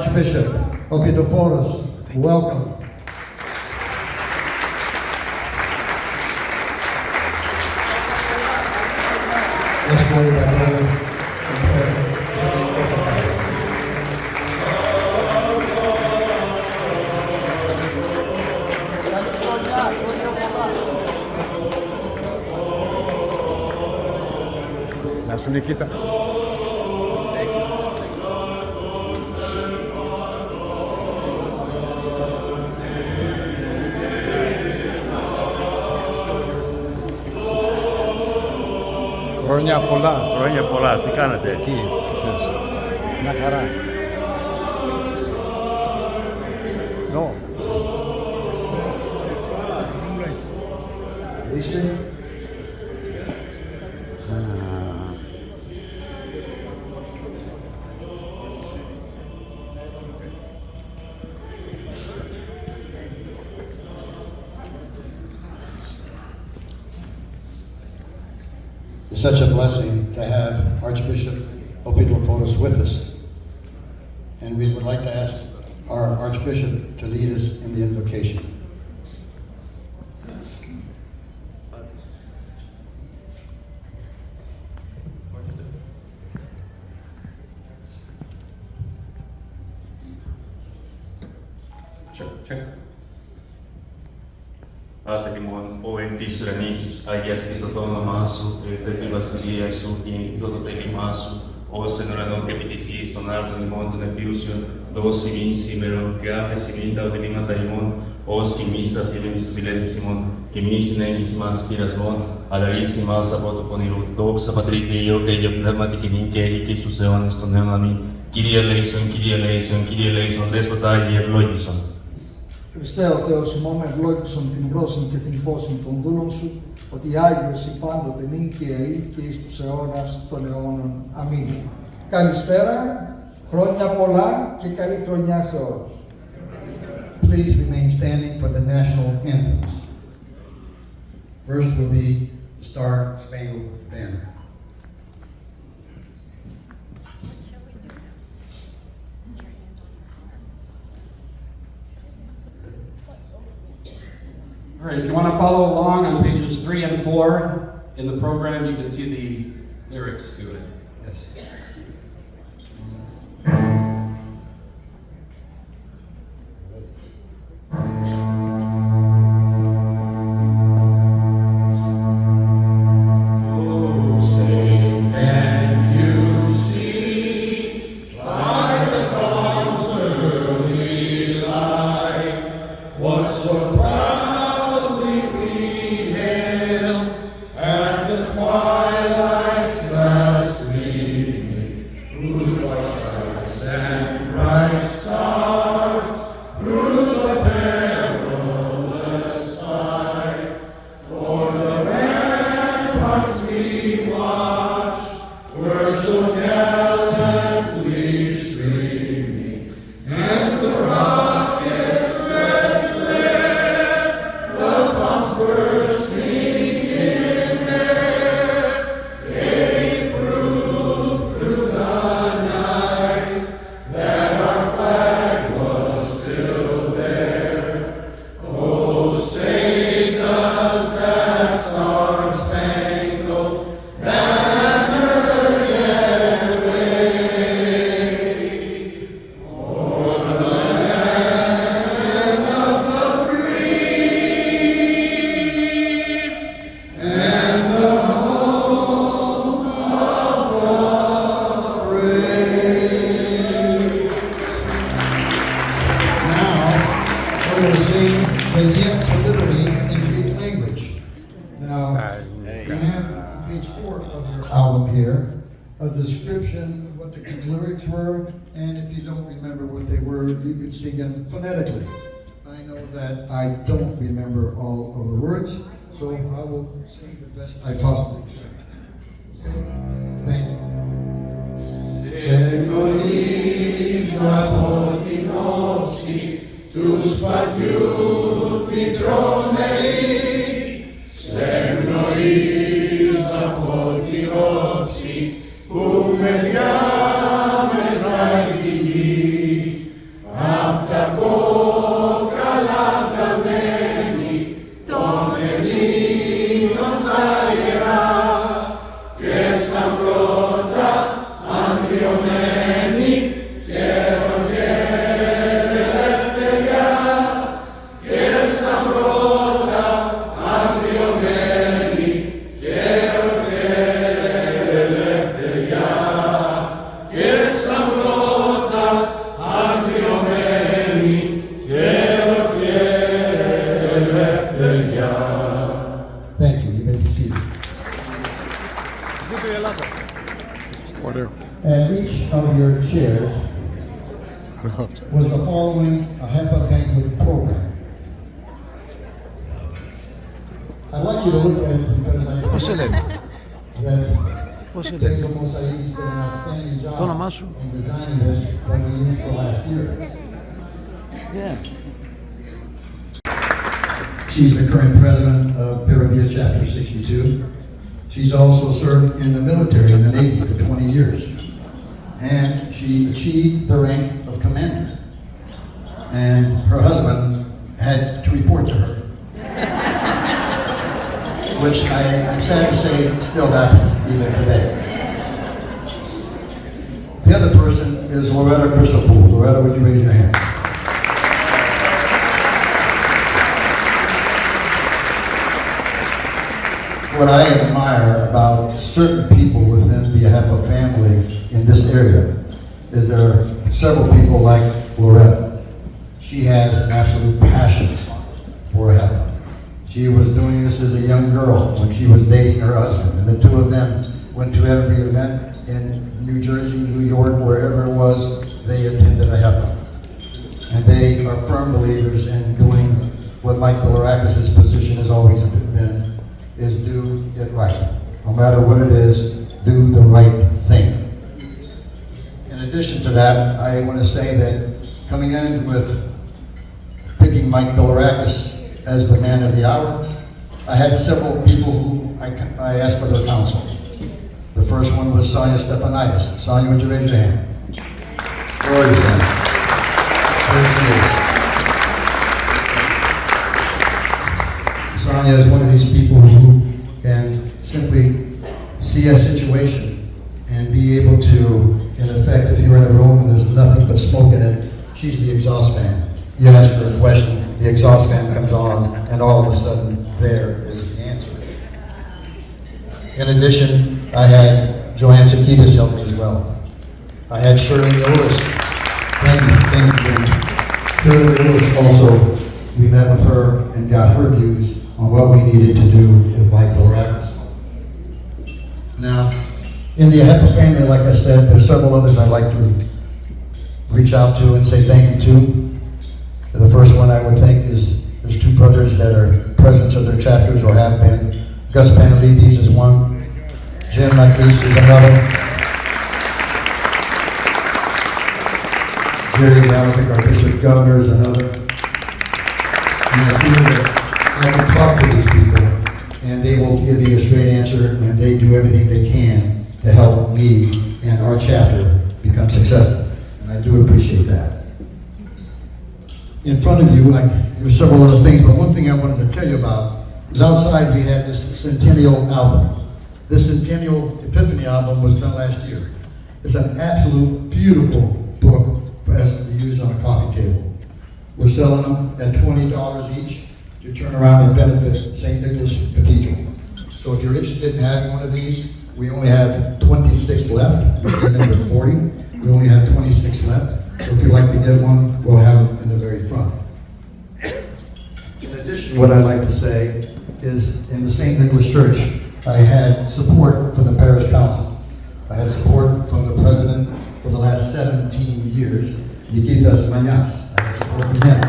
Archbishop Epiphany. Welcome. Escorted by Brother Να σου Νικήτα. Χρόνια πολλά. Χρόνια πολλά. Τι κάνετε? Τι, μια χαρά. No. Είστε. It's such a blessing to have Archbishop Epiphany with us. And we would like to ask our Archbishop to lead us in the invocation. Πάτερ ημών, ο εν της ουρανής, αγιαστήτω το όνομά σου, ελθέτω η βασιλεία σου, γεννηθήτω το θέλημά σου, ως εν ουρανό και επί της γης των άρτων ημών των επίουσιων, δώσει ημίν σήμερον και άφεση μην τα οδημήματα ημών, ως και εμείς τα φίλων της φιλέτης ημών, και μη συνέχεις ημάς πειρασμών, αλλά ρίξει ημάς από το πονηρού. Δόξα Πατρί και Υιό και Υιό Πνεύματι και νυν και έη και στους αιώνες των αιώνων. Αμήν. Κύριε ελέησον, Κύριε ελέησον, Κύριε ελέησον, Δέσποτα Άγιε ευλόγησον. Χριστέ ο Θεός ημών, ευλόγησον την γνώσιν και την πόσιν των δούλων σου, ότι Άγιος η πάντοτε νυν και αεί και εις τους αιώνας των αιώνων. Αμήν. Καλησπέρα, χρόνια πολλά και καλή χρονιά σε όλους. Please remain standing for the national anthems. First will be the Star Spangled Banner. All right, if you want to follow along on pages 3 and 4 in the program, you can see the lyrics to it. Yes. A description of what the lyrics were, and if you don't remember what they were, you could sing them phonetically. I know that I don't remember all of the words, so I will sing the best I possibly can. Thank you. Σεγνωρίζα από την όψη του σπαθιού πιτρομερή. Σεγνωρίζα από την όψη που με διάμετρα η γη. was the following AHEPA Banquet program. I'd like you to look at it because I Πώς σε λένε? that Πώς σε λένε? Basil Mosaid's did an outstanding job Το όνομά σου? in designing this that we used for last year. Yeah. She's the current president of Bilirakis Chapter 62. She's also served in the military in the Navy for 20 years. And she achieved the rank of commander. And her husband had to report to her. Which I'm sad to say still happens even today. The other person is Loretta Christopoul. Loretta, would you raise your hand? What I admire about certain people within the AHEPA family in this area is there are several people like Loretta. She has an absolute passion for AHEPA. She was doing this as a young girl when she was dating her husband, and the two of them went to every event in New Jersey, New York, wherever it was, they attended AHEPA. And they are firm believers in doing what Mike Bilirakis' position has always been, is do it right. No matter what it is, do the right thing. In addition to that, I want to say that coming in with picking Mike Bilirakis as the man of the hour, I had several people who I asked for their counsel. The first one was Sonia Stepanidis. Sonia, would you raise your hand? Glory to God. Praise the Lord. Sonia is one of these people who can simply see a situation and be able to, in effect, if you're in a room and there's nothing but smoke in it, she's the exhaust fan. You ask her a question, the exhaust fan comes on, and all of a sudden, there is the answer. In addition, I had Joanne Sakidis help me as well. I had Shirley Lewis. Thank you, Jim. Shirley Lewis also, we met with her and got her views on what we needed to do with Mike Bilirakis. Now, in the AHEPA family, like I said, there's several others I'd like to reach out to and say thank you to. The first one I would think is there's two brothers that are presidents of their chapters or have been. Gus Panelidis is one. Jim McLeese is another. Jerry Malavic, our district governor, is another. And I feel that I can talk to these people and they will give you a straight answer and they do everything they can to help me and our chapter become successful. And I do appreciate that. In front of you, there were several other things, but one thing I wanted to tell you about is outside we had this Centennial album. This Centennial Epiphany album was done last year. It's an absolute beautiful book for us to use on a coffee table. We're selling them at $20 each to turn around and benefit St. Nicholas Cathedral. So if you're interested in having one of these, we only have 26 left. We're number 40. We only have 26 left. So if you'd like to get one, we'll have them in the very front. In addition, what I'd like to say is in the St. Nicholas Church, I had support from the parish council. I had support from the president for the last 17 years, Nikitas Manyas. I had support from him.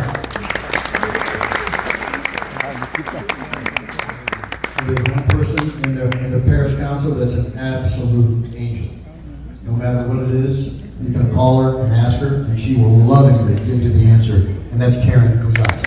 There's one person in the parish council that's an absolute angel. No matter what it is, you can call her and ask her, and she will lovingly give you the answer, and that's Karen Kuzas.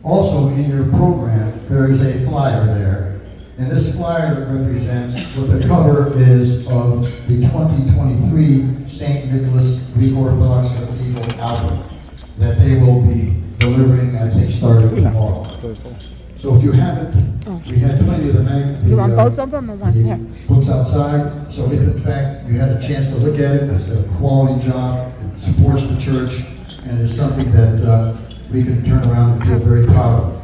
Also, in your program, there is a flyer there, and this flyer represents what the cover is of the 2023 St. Nicholas Greek Orthodox Cathedral album that they will be delivering, I think, starting tomorrow. So if you haven't, we had plenty of You want both of them or one? the Here. books outside. So if in fact you had a chance to look at it, it's a quality job, it supports the church, and it's something that we can turn around and feel very proud of.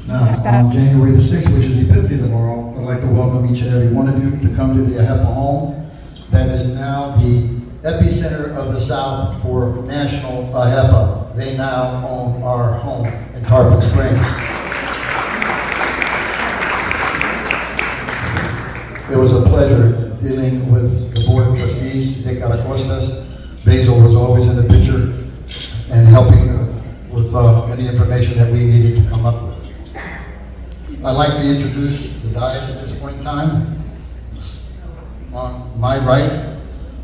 Now, on January the 6th, which is Epiphany tomorrow, I'd like to welcome each and every one of you to come to the AHEPA home. That is now the epicenter of the South for national AHEPA. They now own our home in Carpet Springs. It was a pleasure dealing with the Board of Trustees, Nick Alacostas. Basil was always in the picture and helping with any information that we needed to come up with. I'd like to introduce the dais at this point in time. On my right,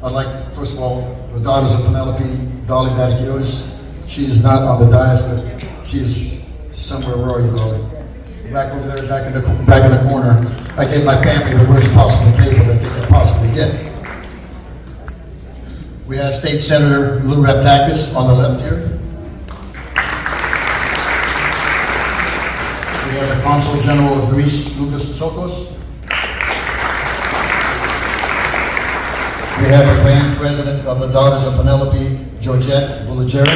I'd like, first of all, the daughters of Penelope, Dolly Vaticiotis. She is not on the dais, but she is somewhere. Where are you, Dolly? Back over there, back in the corner. I gave my family the worst possible table that they could possibly get. We have State Senator Lou Raptakis on the left here. We have the Consul General of Greece, Lucas Tsokos. We have the Grand President of the Daughters of Penelope, Georgette Bilirakis.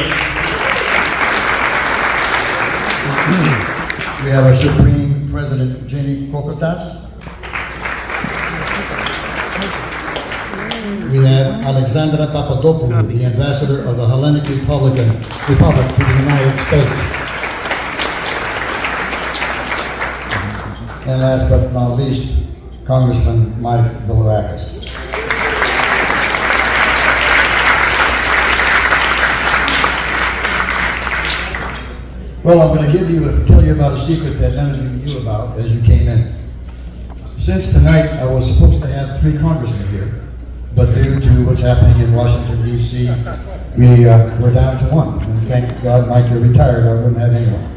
We have our Supreme President, Jenny Kokotas. We have Alexandra Papadopoulou, the Ambassador of the Hellenic Republic to the United States. And last but not least, Congressman Mike Bilirakis. Well, I'm going to tell you about a secret that none of you knew about as you came in. Since tonight, I was supposed to have 3 congressmen here, but due to what's happening in Washington, D.C., we're down to 1. And thank God, Mike, you're retired, I wouldn't have anyone.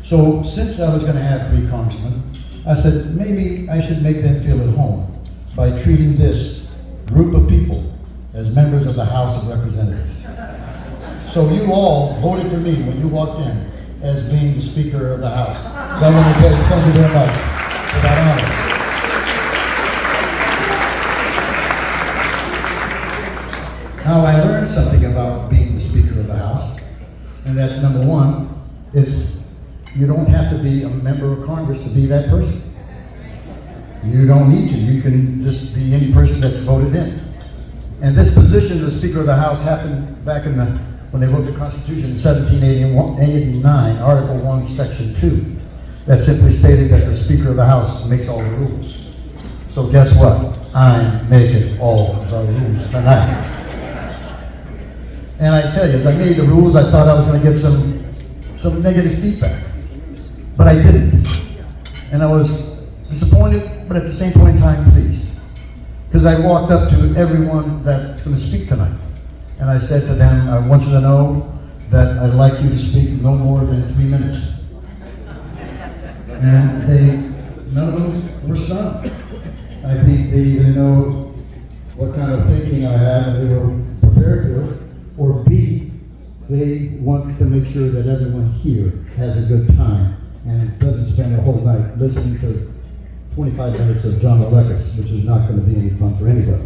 So, since I was going to have 3 congressmen, I said maybe I should make them feel at home by treating this group of people as members of the House of Representatives. So you all voted for me when you walked in as being the Speaker of the House. So I want to tell you thank you very much for that honor. Now I learned something about being the Speaker of the House, and that's number 1, you don't have to be a member of Congress to be that person. You don't need to. You can just be any person that's voted in. And this position of the Speaker of the House happened back when they wrote the Constitution in 1789, Article 1, Section 2, that simply stated that the Speaker of the House makes all the rules. So guess what? I'm making all the rules tonight. And I tell you, as I made the rules, I thought I was going to get some negative feedback. But I didn't. And I was disappointed, but at the same point in time, pleased. Because I walked up to everyone that's going to speak tonight. And I said to them, I want you to know that I'd like you to speak no more than 3 minutes. And none of them were stunned. I think they either know what kind of thinking I had and they were prepared for it, or B, they want to make sure that everyone here has a good time and doesn't spend a whole night listening to 25 minutes of John Bilirakis, which is not going to be any fun for anybody.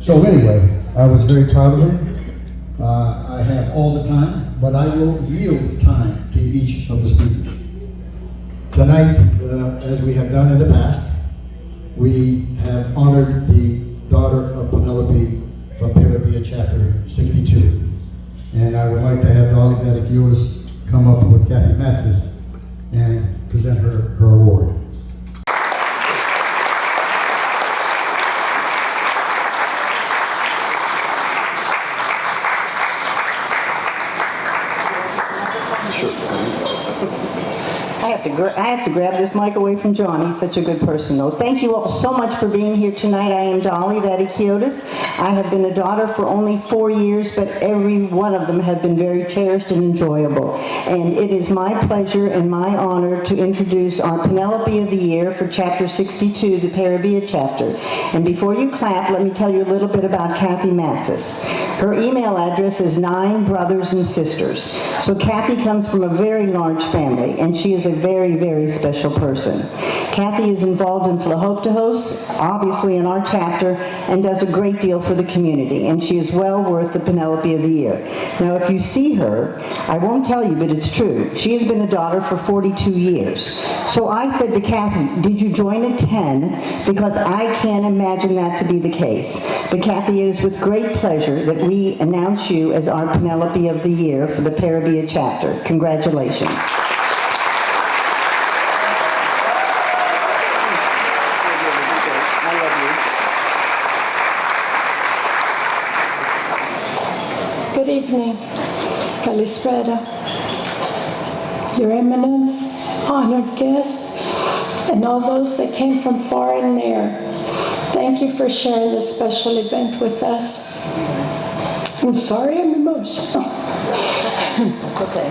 So anyway, I was very proud of him. I have all the time, but I will yield time to each of the speakers. Tonight, as we have done in the past, we have honored the daughter of Penelope from Parabia Chapter 62. And I would like to have Dolly Vaticiotis come up with Kathy Matzis and present her award. I have to grab this mic away from John. He's such a good person, though. Thank you all so much for being here tonight. I am Dolly Vaticiotis. I have been a daughter for only 4 years, but every one of them have been very cherished and enjoyable. And it is my pleasure and my honor to introduce our Penelope of the Year for Chapter 62, the Parabia chapter. And before you clap, let me tell you a little bit about Kathy Matzis. Her email address is 9 brothers and sisters. So Kathy comes from a very large family, and she is a very, very special person. Kathy is involved in Flahoptahos, obviously in our chapter, and does a great deal for the community, and she is well worth the Penelope of the Year. Now, if you see her, I won't tell you, but it's true. She has been a daughter for 42 years. So I said to Kathy, did you join at 10? Because I can't imagine that to be the case. But Kathy, it is with great pleasure that we announce you as our Penelope of the Year for the Parabia chapter. Congratulations. Kalispera. Your Eminence, honored guests, and all those that came from far and near, thank you for sharing this special event with us. I'm sorry I'm emotional. It's okay.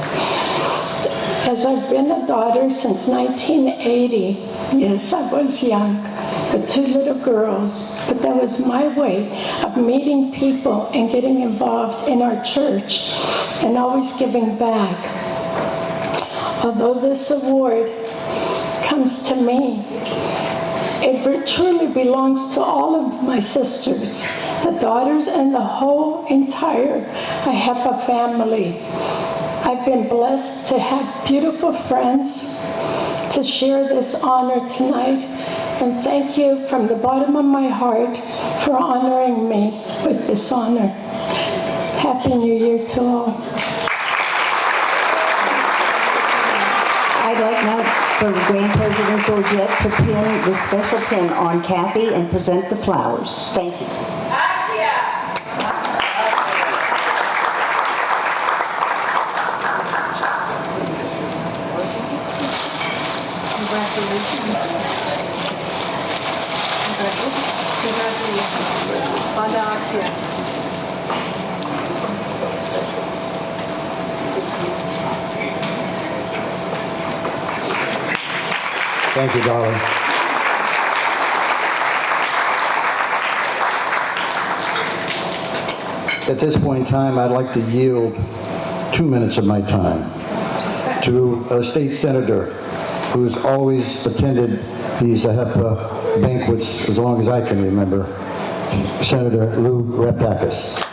As I've been a daughter since 1980, yes, I was young, with 2 little girls, but that was my way of meeting people and getting involved in our church and always giving back. Although this award comes to me, it truly belongs to all of my sisters, the daughters, and the whole entire AHEPA family. I've been blessed to have beautiful friends to share this honor tonight, and thank you from the bottom of my heart for honoring me with this honor. Happy New Year to all. I'd like now for Grand President Georgette to pin the special pin on Kathy and present the flowers. Thank you. Thank you, darling. At this point in time, I'd like to yield 2 minutes of my time to a state senator who's always attended these AHEPA banquets as long as I can remember, Senator Bilirakis.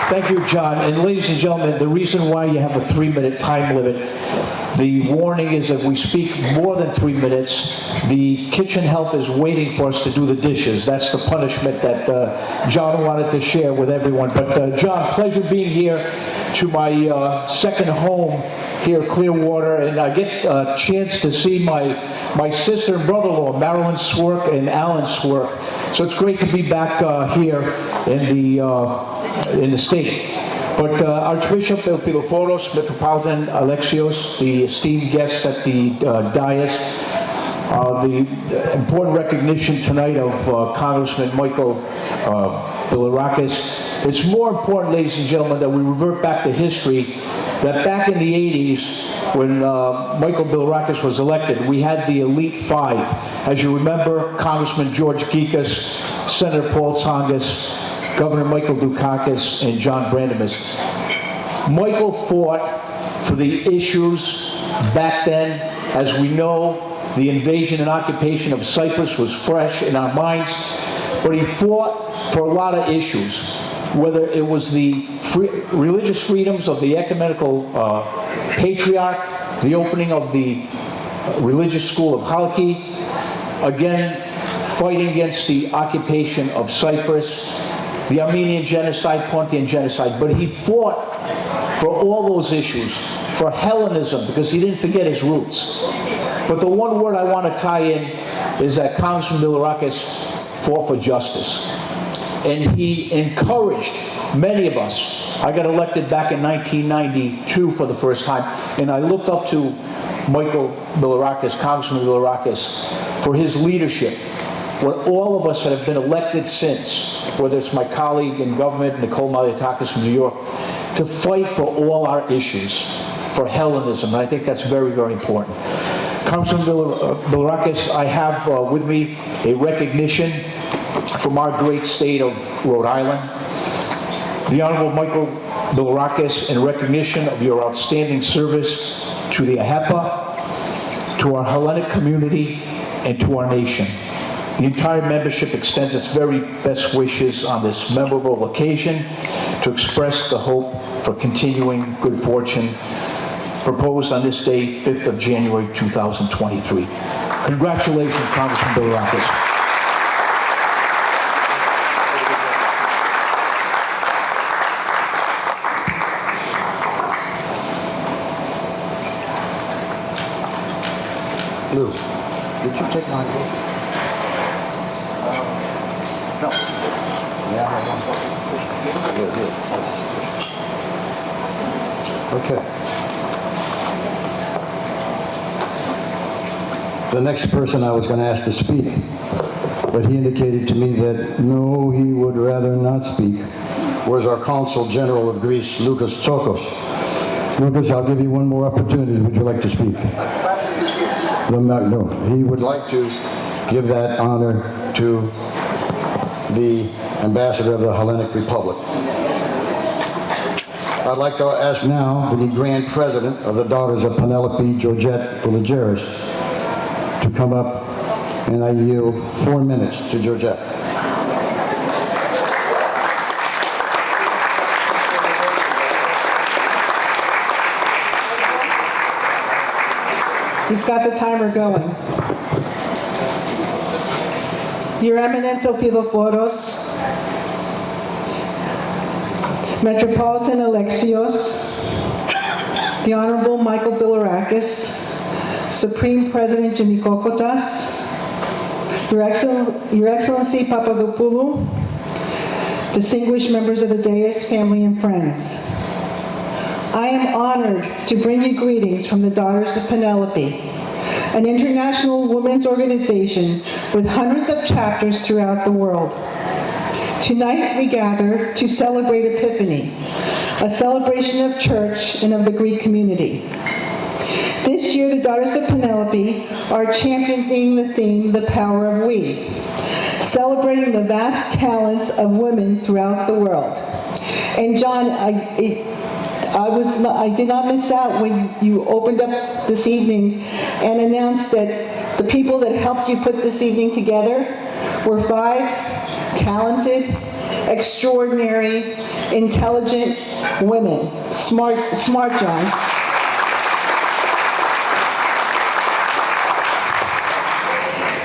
Thank you, John. And ladies and gentlemen, the reason why you have a 3-minute time limit, the warning is if we speak more than 3 minutes, the kitchen help is waiting for us to do the dishes. That's the punishment that John wanted to share with everyone. But John, pleasure being here to my second home here, Clearwater, and I get a chance to see my sister and brother-in-law, Marilyn Swerk and Alan Swerk. So it's great to be back here in the state. But Archbishop Elpiloforos, Metropolitan Alexios, the esteemed guests at the dais, the important recognition tonight of Congressman Michael Bilirakis. It's more important, ladies and gentlemen, that we revert back to history, that back in the 80s, when Michael Bilirakis was elected, we had the Elite Five. As you remember, Congressman George Gekas, Senator Paul Tsongas, Governor Michael Dukakis, and John Brandemis. Michael fought for the issues back then. As we know, the invasion and occupation of Cyprus was fresh in our minds, but he fought for a lot of issues, whether it was the religious freedoms of the ecumenical patriarch, the opening of the religious school of Halki, again, fighting against the occupation of Cyprus, the Armenian genocide, Pontian genocide, but he fought for all those issues, for Hellenism, because he didn't forget his roots. But the one word I want to tie in is that Congressman Bilirakis fought for justice. And he encouraged many of us. I got elected back in 1992 for the first time, and I looked up to Michael Bilirakis, Congressman Bilirakis, for his leadership. What all of us that have been elected since, whether it's my colleague in government, Nicole Malliotakis from New York, to fight for all our issues, for Hellenism. And I think that's very, very important. Congressman Bilirakis, I have with me a recognition from our great state of Rhode Island. The Honorable Michael Bilirakis, in recognition of your outstanding service to the AHEPA, to our Hellenic community, and to our nation. The entire membership extends its very best wishes on this memorable occasion to express the hope for continuing good fortune proposed on this day, 5th of January, 2023. Congratulations, Congressman Bilirakis. Lou, did you take my book? Okay. The next person I was going to ask to speak, but he indicated to me that no, he would rather not speak, was our Consul General of Greece, Lucas Tsokos. Lucas, I'll give you one more opportunity. Would you like to speak? No, he would like to give that honor to the Ambassador of the Hellenic Republic. I'd like to ask now the Grand President of the Daughters of Penelope, Georgette Bilirakis, to come up, and I yield 4 minutes to Georgette. He's got the timer going. Your Eminence Ophiloforos, Metropolitan Alexios, the Honorable Michael Bilirakis, Supreme President Jimmy Kokotas, Your Excellency Papadopoulou, distinguished members of the dais, family and friends. I am honored to bring you greetings from the Daughters of Penelope, an international women's organization with hundreds of chapters throughout the world. Tonight we gather to celebrate Epiphany, a celebration of church and of the Greek community. This year, the Daughters of Penelope are championing the theme, The Power of We, celebrating the vast talents of women throughout the world. And John, I did not miss out when you opened up this evening and announced that the people that helped you put this evening together were 5 talented, extraordinary, intelligent women. Smart, John.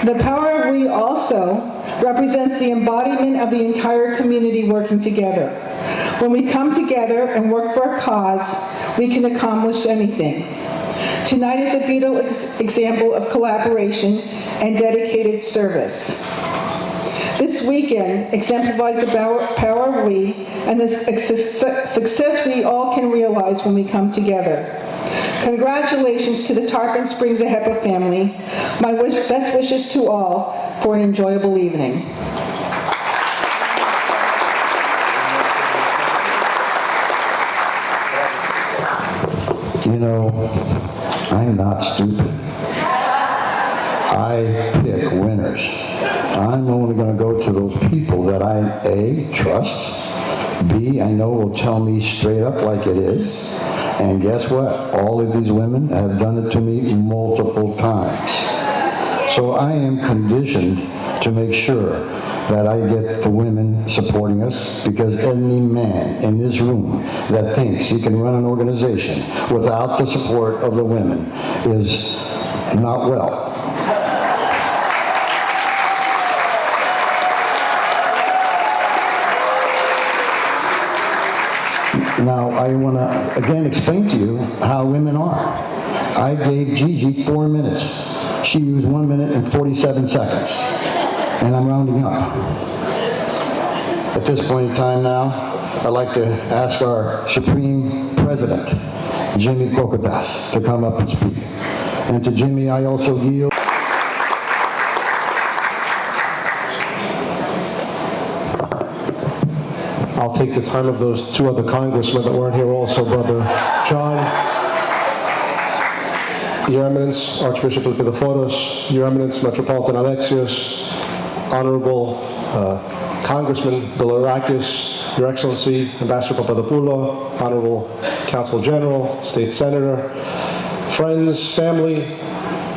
The Power of We also represents the embodiment of the entire community working together. When we come together and work for a cause, we can accomplish anything. Tonight is a beautiful example of collaboration and dedicated service. This weekend exemplifies the power of we and the success we all can realize when we come together. Congratulations to the Tarpon Springs AHEPA family. My best wishes to all for an enjoyable evening. You know, I'm not stupid. I pick winners. I'm only going to go to those people that I, A, trust, B, I know will tell me straight up like it is, and guess what? All of these women have done it to me multiple times. So I am conditioned to make sure that I get the women supporting us, because any man in this room that thinks he can run an organization without the support of the women is not well. Now, I want to again explain to you how women are. I gave Gigi 4 minutes. She used 1 minute and 47 seconds. And I'm rounding up. At this point in time now, I'd like to ask our Supreme President, Jimmy Kokotas, to come up and speak. And to Jimmy, I also yield. I'll take the time of those 2 other congressmen that weren't here also, Brother John, Your Eminence, Archbishop of Bilirakis, Your Eminence, Metropolitan Alexios, Honorable Congressman Bilirakis, Your Excellency, Ambassador Papadopoulou, Honorable Consul General, State Senator, friends, family,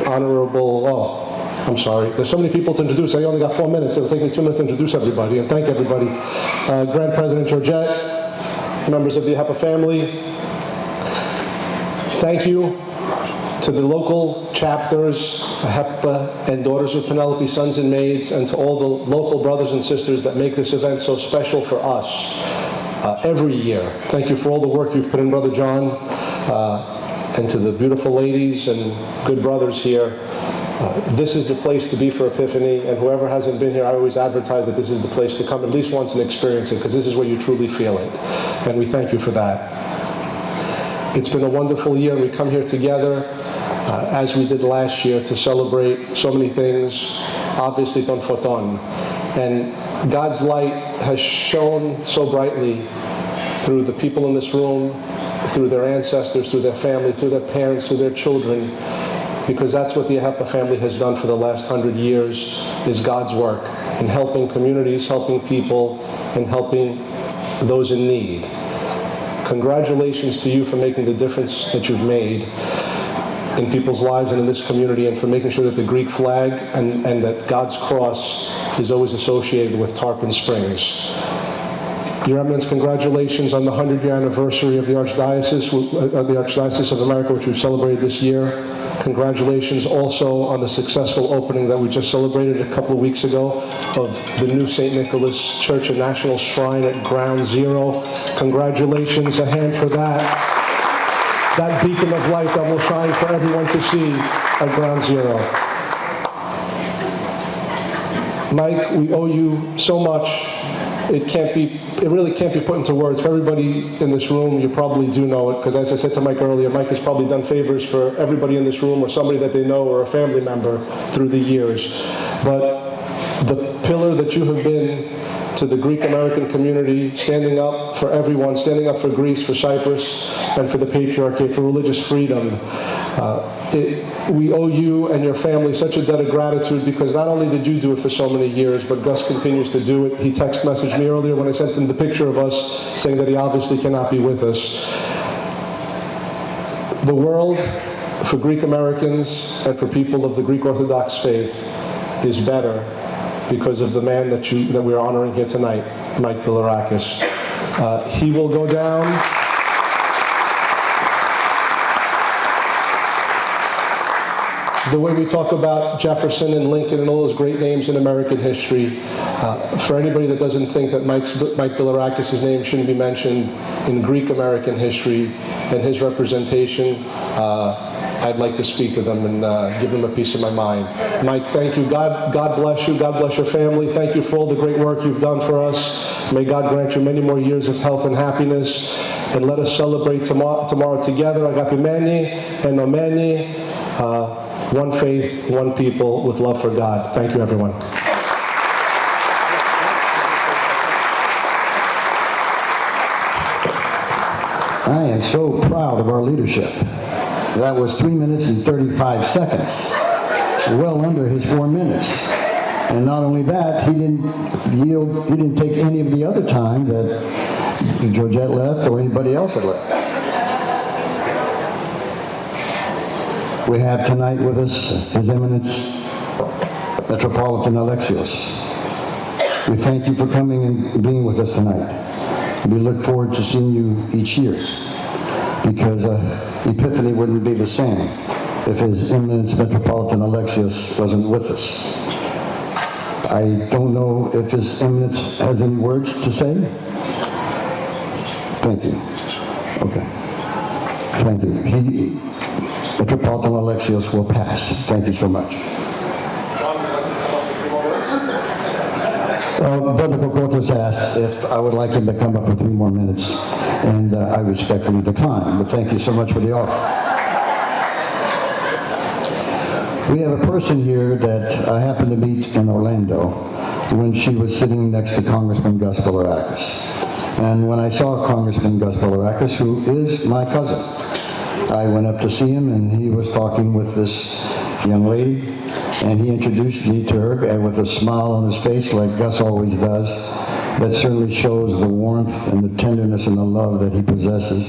Honorable, I'm sorry, there's so many people to introduce. I only got 4 minutes. It'll take me 2 minutes to introduce everybody, and thank everybody. Grand President Georgette, members of the AHEPA family, thank you to the local chapters, AHEPA and Daughters of Penelope, Sons and Maids, and to all the local brothers and sisters that make this event so special for us every year. Thank you for all the work you've put in, Brother John. and to the beautiful ladies and good brothers here, this is the place to be for Epiphany, and whoever hasn't been here, I always advertise that this is the place to come at least once and experience it, because this is where you truly feel it, and we thank you for that. It's been a wonderful year, and we come here together, as we did last year, to celebrate so many things, obviously Ton Photon, and God's light has shone so brightly through the people in this room, through their ancestors, through their family, through their parents, through their children, because that's what the AHEPA family has done for the last 100 years, is God's work in helping communities, helping people, and helping those in need. Congratulations to you for making the difference that you've made in people's lives and in this community, and for making sure that the Greek flag and that God's cross is always associated with Tarpon Springs. Your Eminence, congratulations on the 100-year anniversary of the Archdiocese of America, which we've celebrated this year. Congratulations also on the successful opening that we just celebrated a couple of weeks ago of the new St. Nicholas Church and National Shrine at Ground Zero. Congratulations, a hand for that. That beacon of light that will shine for everyone to see at Ground Zero. Mike, we owe you so much. It really can't be put into words. For everybody in this room, you probably do know it, because as I said to Mike earlier, Mike has probably done favors for everybody in this room or somebody that they know or a family member through the years. But the pillar that you have been to the Greek American community, standing up for everyone, standing up for Greece, for Cyprus, and for the Patriarchate, for religious freedom, we owe you and your family such a debt of gratitude, because not only did you do it for so many years, but Gus continues to do it. He text messaged me earlier when I sent him the picture of us, saying that he obviously cannot be with us. The world, for Greek Americans and for people of the Greek Orthodox faith, is better because of the man that we are honoring here tonight, Mike Bilirakis. He will go down the way we talk about Jefferson and Lincoln and all those great names in American history. For anybody that doesn't think that Mike Bilirakis' name shouldn't be mentioned in Greek American history and his representation, I'd like to speak with him and give him a piece of my mind. Mike, thank you. God bless you. God bless your family. Thank you for all the great work you've done for us. May God grant you many more years of health and happiness. And let us celebrate tomorrow together. Agapimeni and Omeni. One faith, one people, with love for God. Thank you, everyone. I am so proud of our leadership. That was 3 minutes and 35 seconds. Well under his 4 minutes. And not only that, he didn't take any of the other time that Georgette left or anybody else had left. We have tonight with us His Eminence Metropolitan Alexios. We thank you for coming and being with us tonight. We look forward to seeing you each year, because Epiphany wouldn't be the same if His Eminence Metropolitan Alexios wasn't with us. I don't know if His Eminence has any words to say. Thank you. Okay. Thank you. Metropolitan Alexios will pass. Thank you so much. Brother Kokotos asked if I would like him to come up for 3 more minutes, and I respectfully decline, but thank you so much for the offer. We have a person here that I happened to meet in Orlando when she was sitting next to Congressman Gus Bilirakis. And when I saw Congressman Gus Bilirakis, who is my cousin, I went up to see him, and he was talking with this young lady, and he introduced me to her, and with a smile on his face, like Gus always does. That certainly shows the warmth and the tenderness and the love that he possesses.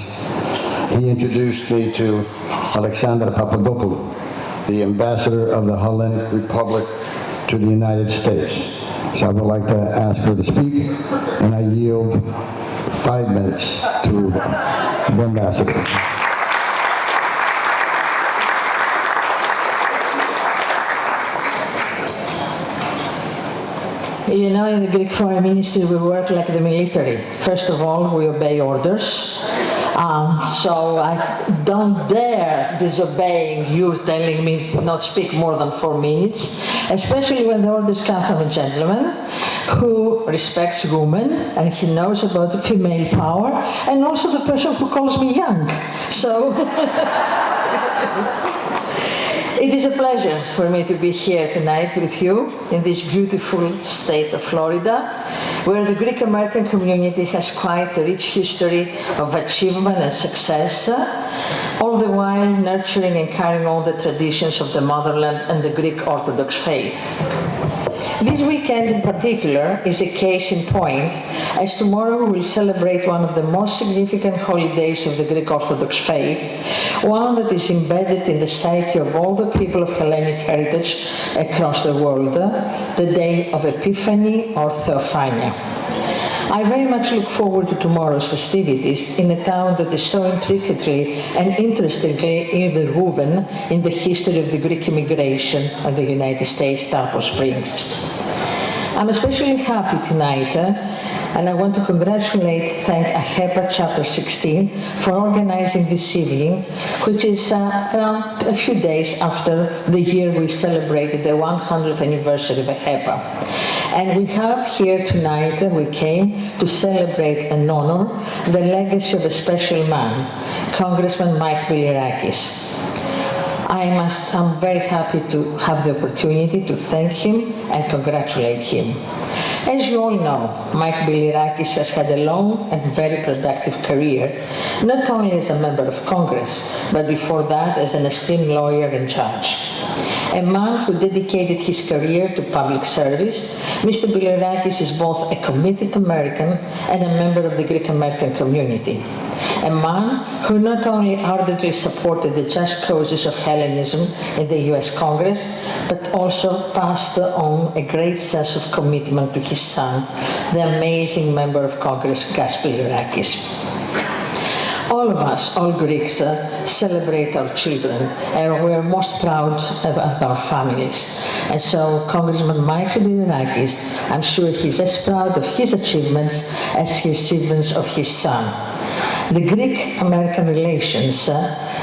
He introduced me to Alexandra Papadopoulou, the ambassador of the Hellenic Republic to the United States. So I would like to ask her to speak, and I yield 5 minutes to the ambassador. You know, in the Greek Foreign Ministry, we work like the military. First of all, we obey orders. So I don't dare disobeying you telling me not speak more than 4 minutes, especially when the orders come from a gentleman who respects women and he knows about the female power, and also the person who calls me young. So it is a pleasure for me to be here tonight with you in this beautiful state of Florida, where the Greek American community has quite a rich history of achievement and success, all the while nurturing and carrying on the traditions of the motherland and the Greek Orthodox faith. This weekend in particular is a case in point, as tomorrow we will celebrate one of the most significant holidays of the Greek Orthodox faith, one that is embedded in the psyche of all the people of Hellenic heritage across the world, the day of Epiphany or Theophania. I very much look forward to tomorrow's festivities in a town that is so intricately and interestingly interwoven in the history of the Greek immigration of the United States, Tarpon Springs. I'm especially happy tonight, and I want to thank AHEPA Chapter 16 for organizing this evening, which is around a few days after the year we celebrated the 100th anniversary of AHEPA. And we have here tonight, we came to celebrate and honor the legacy of a special man, Congressman Mike Bilirakis. I'm very happy to have the opportunity to thank him and congratulate him. As you all know, Mike Bilirakis has had a long and very productive career, not only as a member of Congress, but before that as an esteemed lawyer and judge. A man who dedicated his career to public service, Mr. Bilirakis is both a committed American and a member of the Greek American community. A man who not only ardently supported the just causes of Hellenism in the US Congress, but also passed on a great sense of commitment to his son, the amazing member of Congress, Gas Bilirakis. All of us, all Greeks, celebrate our children, and we are most proud of our families. And so Congressman Michael Bilirakis, I'm sure he's as proud of his achievements as his achievements of his son. The Greek-American relations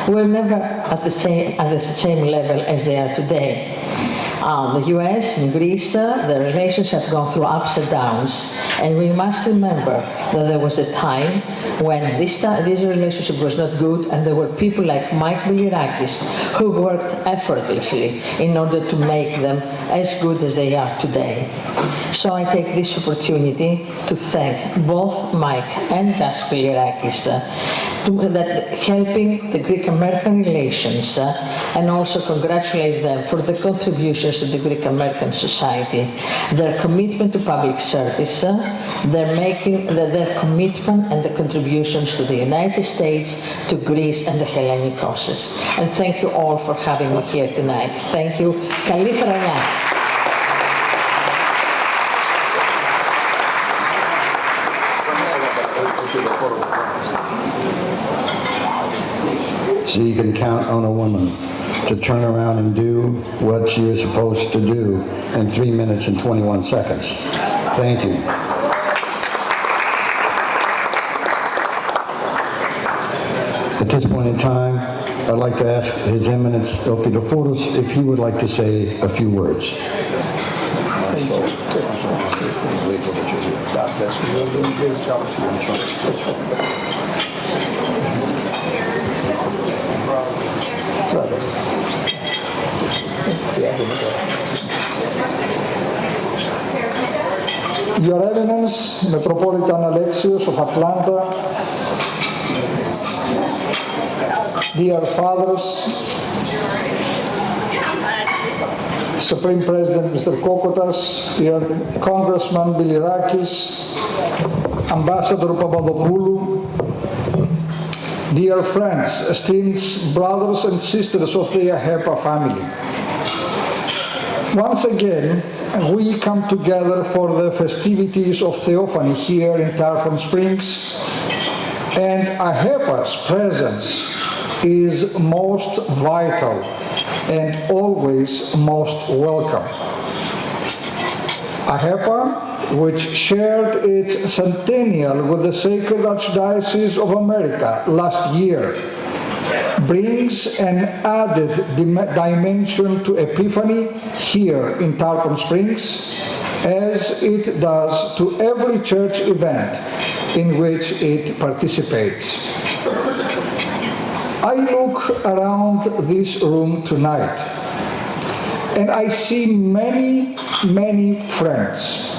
were never at the same level as they are today. The US and Greece, the relations have gone through ups and downs, and we must remember that there was a time when this relationship was not good, and there were people like Mike Bilirakis who worked effortlessly in order to make them as good as they are today. So I take this opportunity to thank both Mike and Gas Bilirakis that helping the Greek-American relations and also congratulate them for the contributions to the Greek-American society, their commitment to public service, their commitment and the contributions to the United States, to Greece and the Hellenic process. And thank you all for having me here tonight. Thank you. Καλή χρονιά. So you can count on a woman to turn around and do what she is supposed to do in 3 minutes and 21 seconds. Thank you. At this point in time, I'd like to ask His Eminence Elpidoforos if he would like to say a few words. Your Eminence, Metropolitan Alexios of Atlanta, dear fathers, Supreme President Mr. Kokotas, dear Congressman Bilirakis, Ambassador Papadopoulou, dear friends, esteemed brothers and sisters of the AHEPA family. Once again, we come together for the festivities of Theophany here in Tarpon Springs, and AHEPA's presence is most vital and always most welcome. AHEPA which shared its centennial with the Sacred Archdiocese of America last year, brings an added dimension to Epiphany here in Tarpon Springs, as it does to every church event in which it participates. I look around this room tonight and I see many, many friends.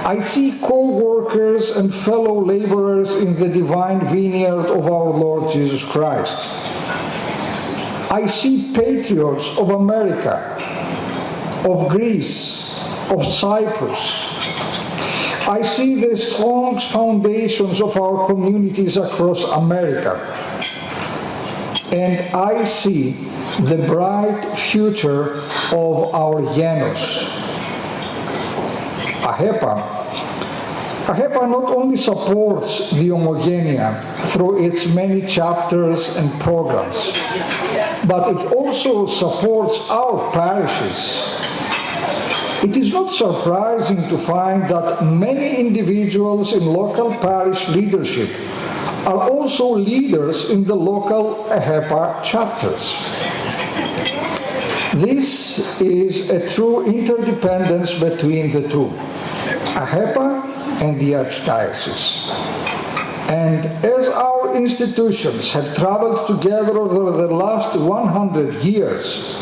I see co-workers and fellow laborers in the divine vineyard of our Lord Jesus Christ. I see patriots of America, of Greece, of Cyprus. I see the strong foundations of our communities across America. And I see the bright future of our Llanos. AHEPA not only supports the Homogenia through its many chapters and programs, but it also supports our parishes. It is not surprising to find that many individuals in local parish leadership are also leaders in the local AHEPA chapters. This is a true interdependence between the two, AHEPA and the Archdiocese. And as our institutions have traveled together over the last 100 years,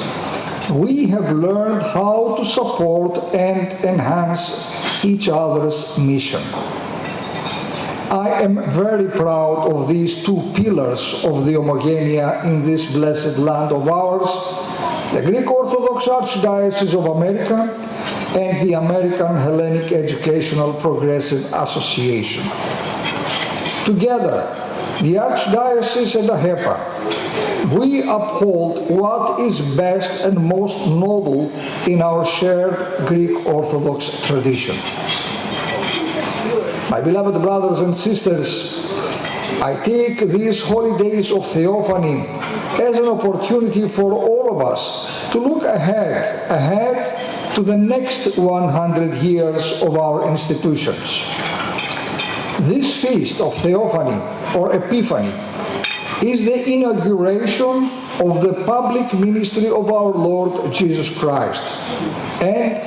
we have learned how to support and enhance each other's mission. I am very proud of these two pillars of the Homogenia in this blessed land of ours, the Greek Orthodox Archdiocese of America and the American Hellenic Educational Progressive Association. Together, the Archdiocese and AHEPA, we uphold what is best and most noble in our shared Greek Orthodox tradition. My beloved brothers and sisters, I take these holidays of Theophany as an opportunity for all of us to look ahead to the next 100 years of our institutions. This feast of Theophany or Epiphany is the inauguration of the public ministry of our Lord Jesus Christ, and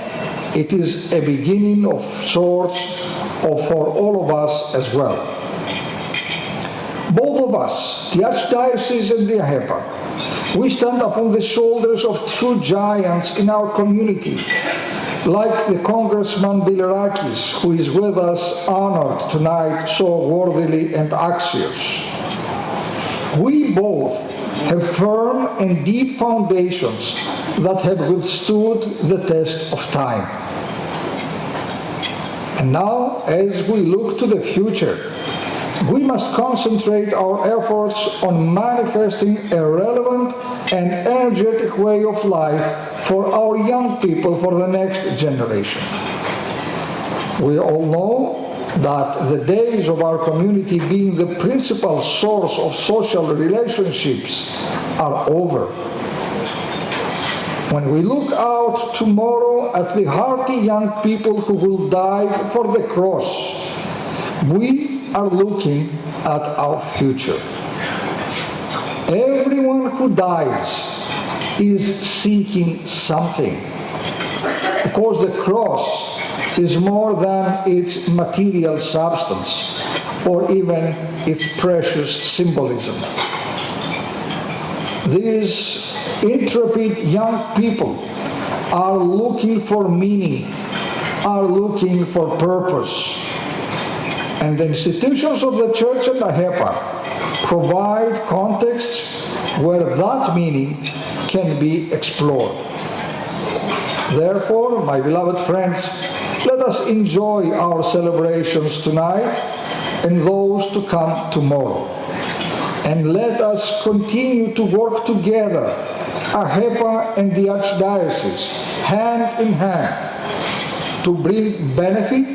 it is a beginning of sorts for all of us as well. Both of us, the Archdiocese and the AHEPA, we stand upon the shoulders of true giants in our community, like the Congressman Bilirakis, who is with us honored tonight so worthily and axios. We both have firm and deep foundations that have withstood the test of time. And now, as we look to the future, we must concentrate our efforts on manifesting a relevant and energetic way of life for our young people for the next generation. We all know that the days of our community being the principal source of social relationships are over. When we look out tomorrow at the hearty young people who will die for the cross, we are looking at our future. Everyone who dies is seeking something, because the cross is more than its material substance or even its precious symbolism. These intrepid young people are looking for meaning, are looking for purpose. And the institutions of the Church and AHEPA provide contexts where that meaning can be explored. Therefore, my beloved friends, let us enjoy our celebrations tonight and those to come tomorrow. And let us continue to work together, AHEPA and the Archdiocese, hand in hand, to bring benefit,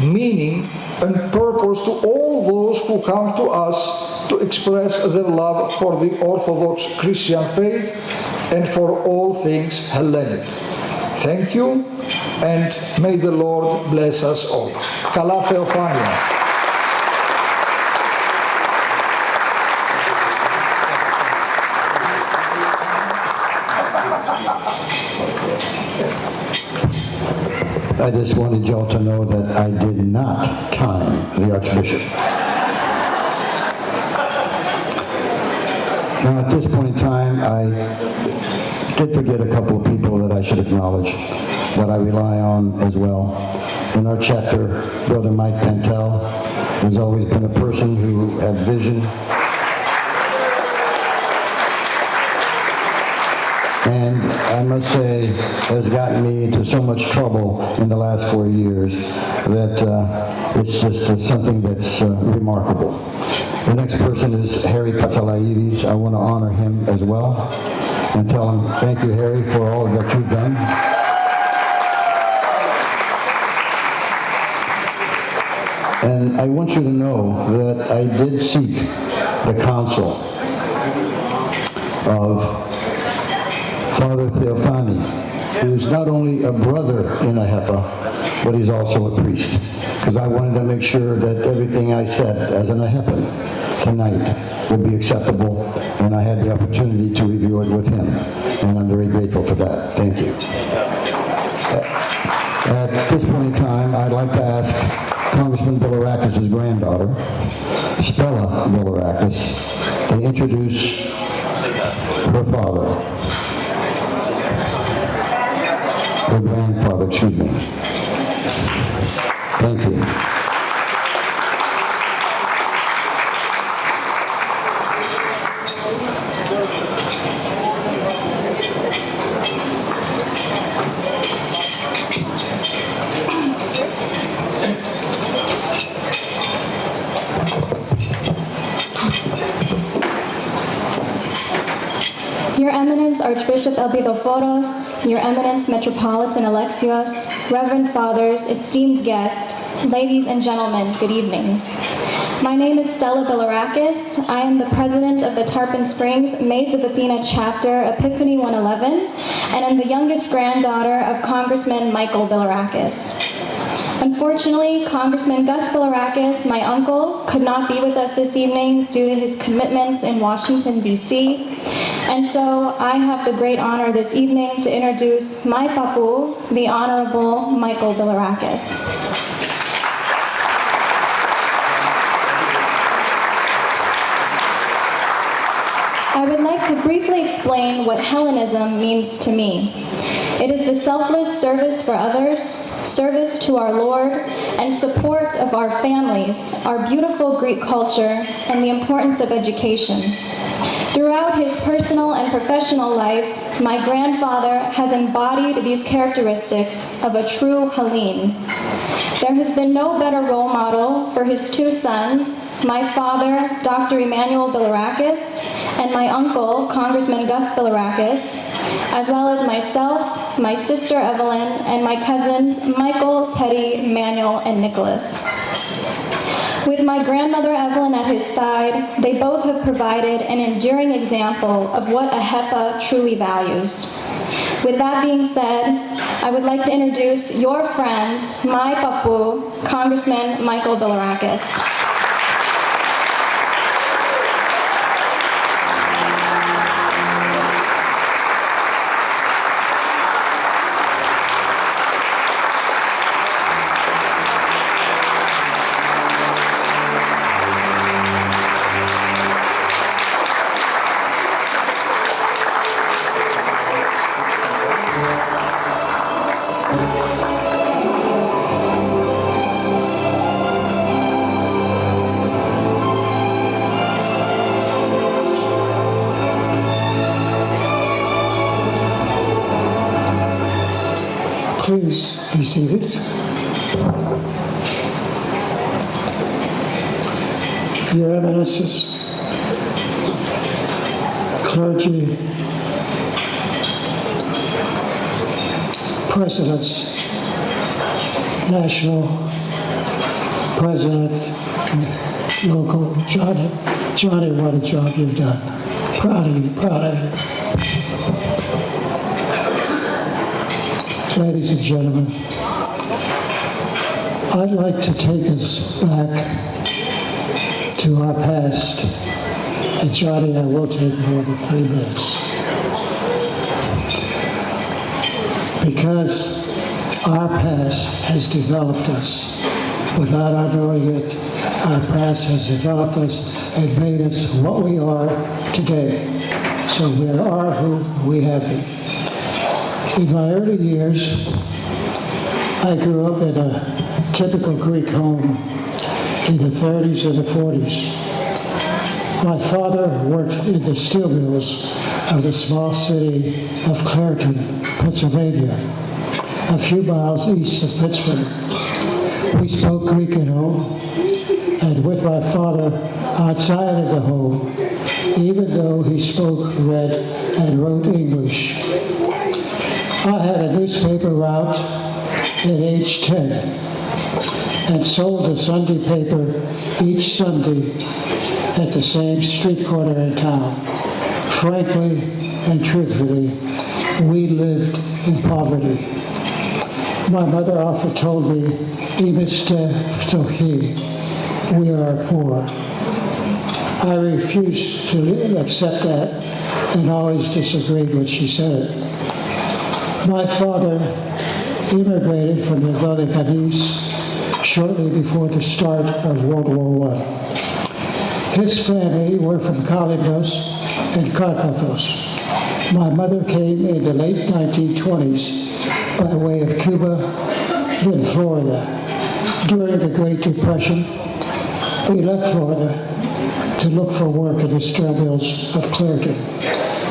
meaning, and purpose to all those who come to us to express their love for the Orthodox Christian faith and for all things Hellenic. Thank you. And may the Lord bless us all. Καλά Θεοφάνεια. I just wanted y'all to know that I did not time the Archbishop. Now, at this point in time, I did forget a couple of people that I should acknowledge, that I rely on as well. In our chapter, Brother Mike Pantel has always been a person who had vision and I must say has gotten me into so much trouble in the last 4 years that it's just something that's remarkable. The next person is Harry Katsalaides. I want to honor him as well and tell him thank you, Harry, for all that you've done. And I want you to know that I did seek the counsel of Father Theophany, who's not only a brother in AHEPA, but he's also a priest. Because I wanted to make sure that everything I said as an AHEPan tonight would be acceptable, and I had the opportunity to review it with him. And I'm very grateful for that. Thank you. At this point in time, I'd like to ask Congressman Bilirakis' granddaughter, Stella Bilirakis, to introduce her father. Her grandfather, excuse me. Thank you. Your Eminence Archbishop Elpidophoros, Your Eminence Metropolitan Alexios, Reverend Fathers, esteemed guests, ladies and gentlemen, good evening. My name is Stella Bilirakis. I am the president of the Tarpon Springs Maids of Athena Chapter, Epiphany 111, and I'm the youngest granddaughter of Congressman Michael Bilirakis. Unfortunately, Congressman Gus Bilirakis, my uncle, could not be with us this evening due to his commitments in Washington, D.C., and so I have the great honor this evening to introduce my papu, the Honorable Michael Bilirakis. I would like to briefly explain what Hellenism means to me. It is the selfless service for others, service to our Lord, and support of our families, our beautiful Greek culture, and the importance of education. Throughout his personal and professional life, my grandfather has embodied these characteristics of a true Hellene. There has been no better role model for his two sons, my father, Dr. Emmanuel Bilirakis, and my uncle, Congressman Gus Bilirakis, as well as myself, my sister Evelyn, and my cousins Michael, Teddy, Manuel, and Nicholas. With my grandmother Evelyn at his side, they both have provided an enduring example of what AHEPA truly values. With that being said, I would like to introduce your friend, my papu, Congressman Michael Bilirakis. Please be seated. Your Eminences, clergy, presidents, national, president, local, Johnny, what a job you've done. Proud of you, proud of you. Ladies and gentlemen, I'd like to take us back to our past. And Johnny, I will take more than 3 minutes. Because our past has developed us. Without our knowing it, our past has developed us and made us what we are today. So we are who we have been. In my early years, I grew up in a typical Greek home in the 30s and the 40s. My father worked in the steel mills of the small city of Clairton, Pennsylvania, a few miles east of Pittsburgh. We spoke Greek at home, and with my father outside of the home, even though he spoke, read, and wrote English. I had a newspaper route at age 10 and sold a Sunday paper each Sunday at the same street corner in town. Frankly and truthfully, we lived in poverty. My mother often told me, we are poor. I refused to accept that and always disagreed when she said it. My father immigrated from the Bilirakis shortly before the start of World War I. His family were from Kalimnos and Karpathos. My mother came in the late 1920s by way of Cuba, then Florida. During the Great Depression, we left Florida to look for work in the steel mills of Clairton.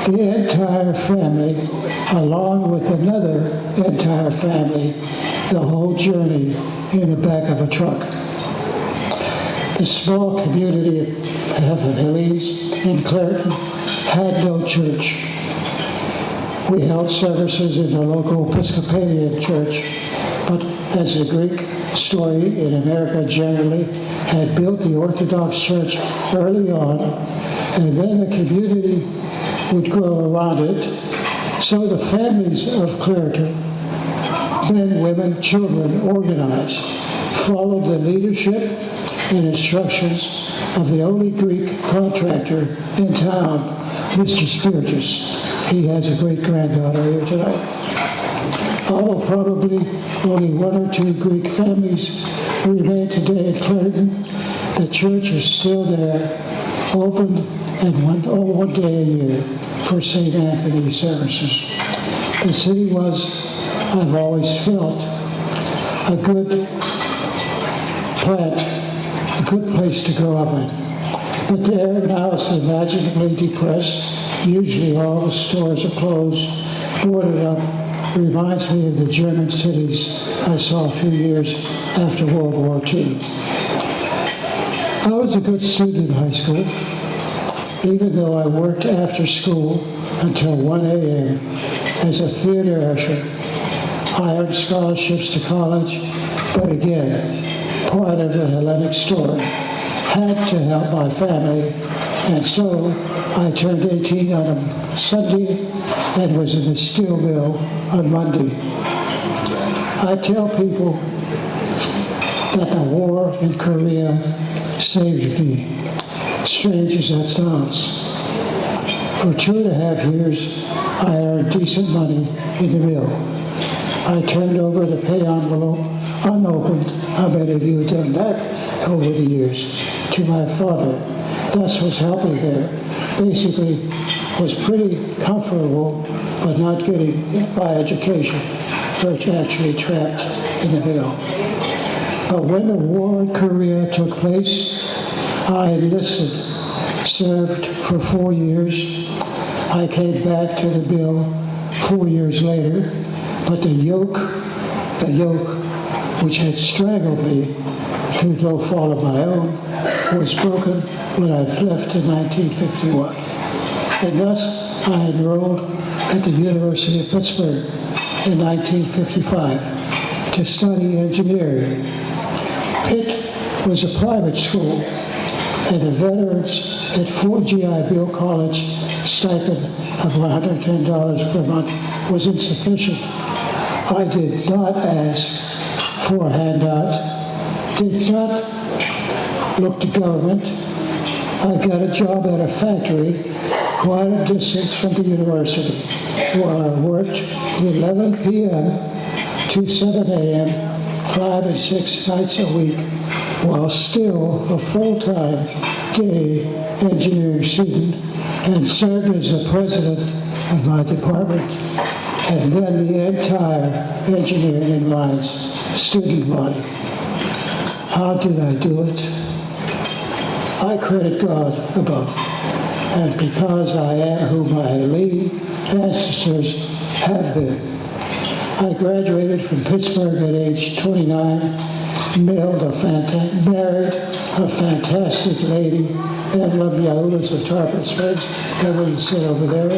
The entire family, along with another entire family, the whole journey in the back of a truck. The small community of Hillys in Clairton had no church. We held services in the local Episcopalian church, but as the Greek story in America generally had built the Orthodox Church early on, and then the community would grow around it, so the families of Clairton, men, women, children, organized, followed the leadership and instructions of the only Greek contractor in town, Mr. Spiritus. He has a great-granddaughter here tonight. Although probably only 1 or 2 Greek families remain today in Clairton, the church is still there, open and one day a year for St. Anthony services. The city was, I've always felt, a good plant, a good place to grow up in. But there now is imaginably depressed. Usually all the stores are closed, boarded up. Reminds me of the German cities I saw a few years after World War II. I was a good student in high school, even though I worked after school until 1 a.m. as a theater usher. I earned scholarships to college, but again, part of the Hellenic story, had to help my family, and so I turned 18 on a Sunday and was in the steel mill on Monday. I tell people that the war in Korea saved me, strange as that sounds. For 2.5 years, I earned decent money in the mill. I turned over the pay envelope unopened. How many of you have done that over the years? To my father. Thus was helping there. Basically, was pretty comfortable, but not getting by education, but actually trapped in the middle. But when the war in Korea took place, I enlisted, served for 4 years. I came back to the mill 4 years later, but the yoke which had strangled me through no fault of my own, was broken when I left in 1951. And thus I enrolled at the University of Pittsburgh in 1955 to study engineering. Pitt was a private school, and the veterans at Fort GI Bill College stipend of $110 per month was insufficient. I did not ask for a handout, did not look to government. I got a job at a factory quite a distance from the university, where I worked 11 p.m. to 7 a.m., 5 and 6 nights a week, while still a full-time day engineering student, and served as the president of my department, and then the entire engineering and mines student body. How did I do it? I credit God above, and because I am who my late ancestors have been. I graduated from Pittsburgh at age 29, married a fantastic lady, Evelyn Yahudas of Tarpon Springs. Evelyn sit over there.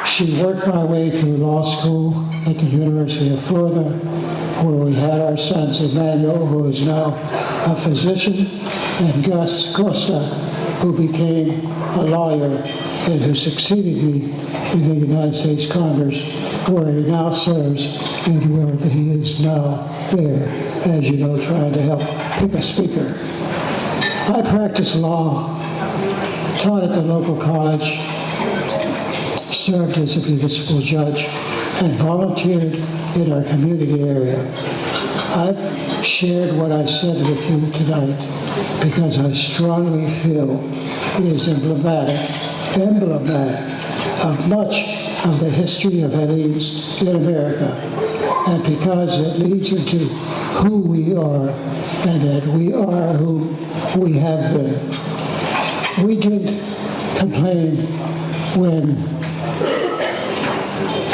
She worked my way through law school at the University of Florida, where we had our sons Emmanuel, who is now a physician, and Gus Costa, who became a lawyer and who succeeded me in the United States Congress, where he now serves and where he is now there, as you know, trying to help pick a speaker. I practiced law, taught at the local college, served as a municipal judge, and volunteered in our community area. I've shared what I said with you tonight because I strongly feel it is emblematic of much of the history of Hellenes in America, and because it leads into who we are and that we are who we have been. We didn't complain when,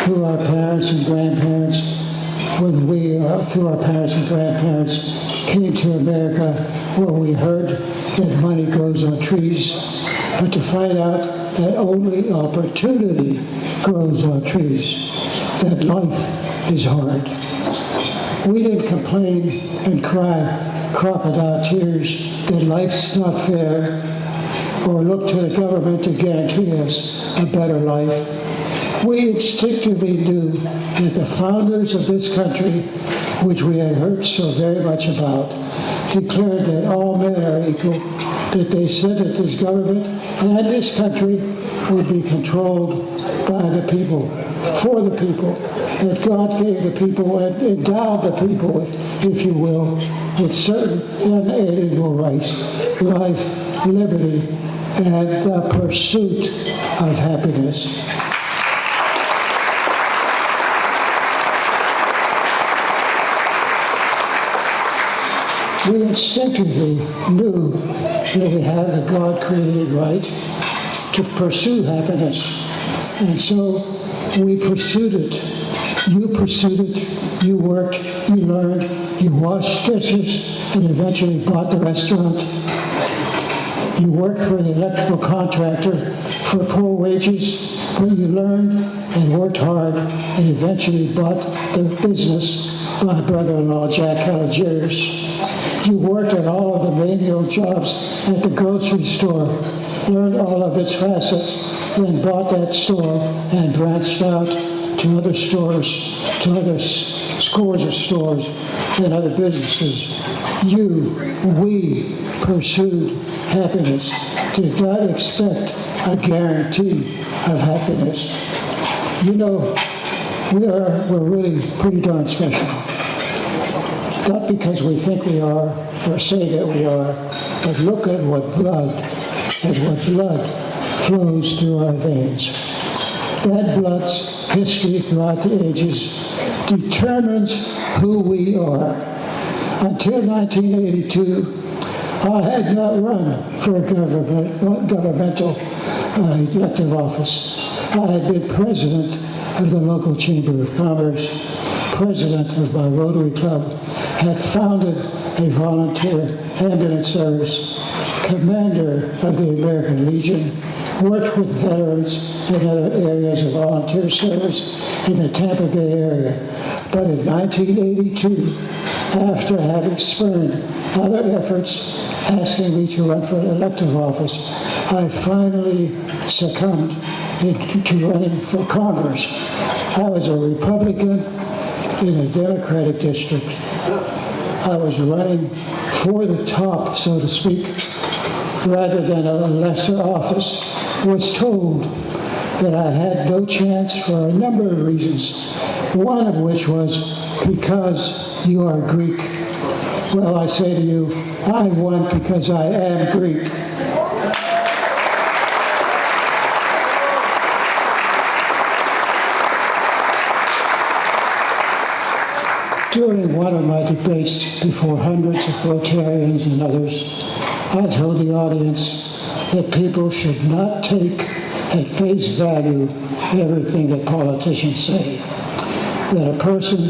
through our parents and grandparents, through our parents and grandparents, came to America, where we heard that money grows on trees, but to find out that only opportunity grows on trees, that life is hard. We didn't complain and cry crocodile tears that life's not fair, or look to the government to guarantee us a better life. We instinctively knew that the founders of this country, which we had heard so very much about, declared that all men are equal, that they said that this government and this country would be controlled by the people, for the people, that God gave the people and endowed the people, if you will, with certain unalienable rights, life, liberty, and the pursuit of happiness. We instinctively knew that we had the God-created right to pursue happiness. And so we pursued it. You pursued it. You worked. You learned. You washed dishes and eventually bought the restaurant. You worked for the electrical contractor for poor wages, but you learned and worked hard and eventually bought the business, my brother-in-law, Jack Caligiers. You worked at all of the manual jobs at the grocery store, learned all of its facets, then bought that store and branched out to other stores, to other scores of stores and other businesses. We pursued happiness, did not expect a guarantee of happiness. You know, we're really pretty darn special. Not because we think we are or say that we are, but look at what blood flows through our veins. That blood's history throughout the ages determines who we are. Until 1982, I had not run for a governmental elective office. I had been president of the local Chamber of Commerce, president of my Rotary Club, had founded a volunteer ambulance service, commander of the American Legion, worked with veterans in other areas of volunteer service in the Tampa Bay area. But in 1982, after having spurned other efforts asking me to run for elective office, I finally succumbed to running for Congress. I was a Republican in a Democratic district. I was running for the top, so to speak, rather than a lesser office. Was told that I had no chance for a number of reasons, one of which was because you are Greek. Well, I say to you, I won because I am Greek. During one of my debates before hundreds of Rotarians and others, I told the audience that people should not take at face value everything that politicians say. That a person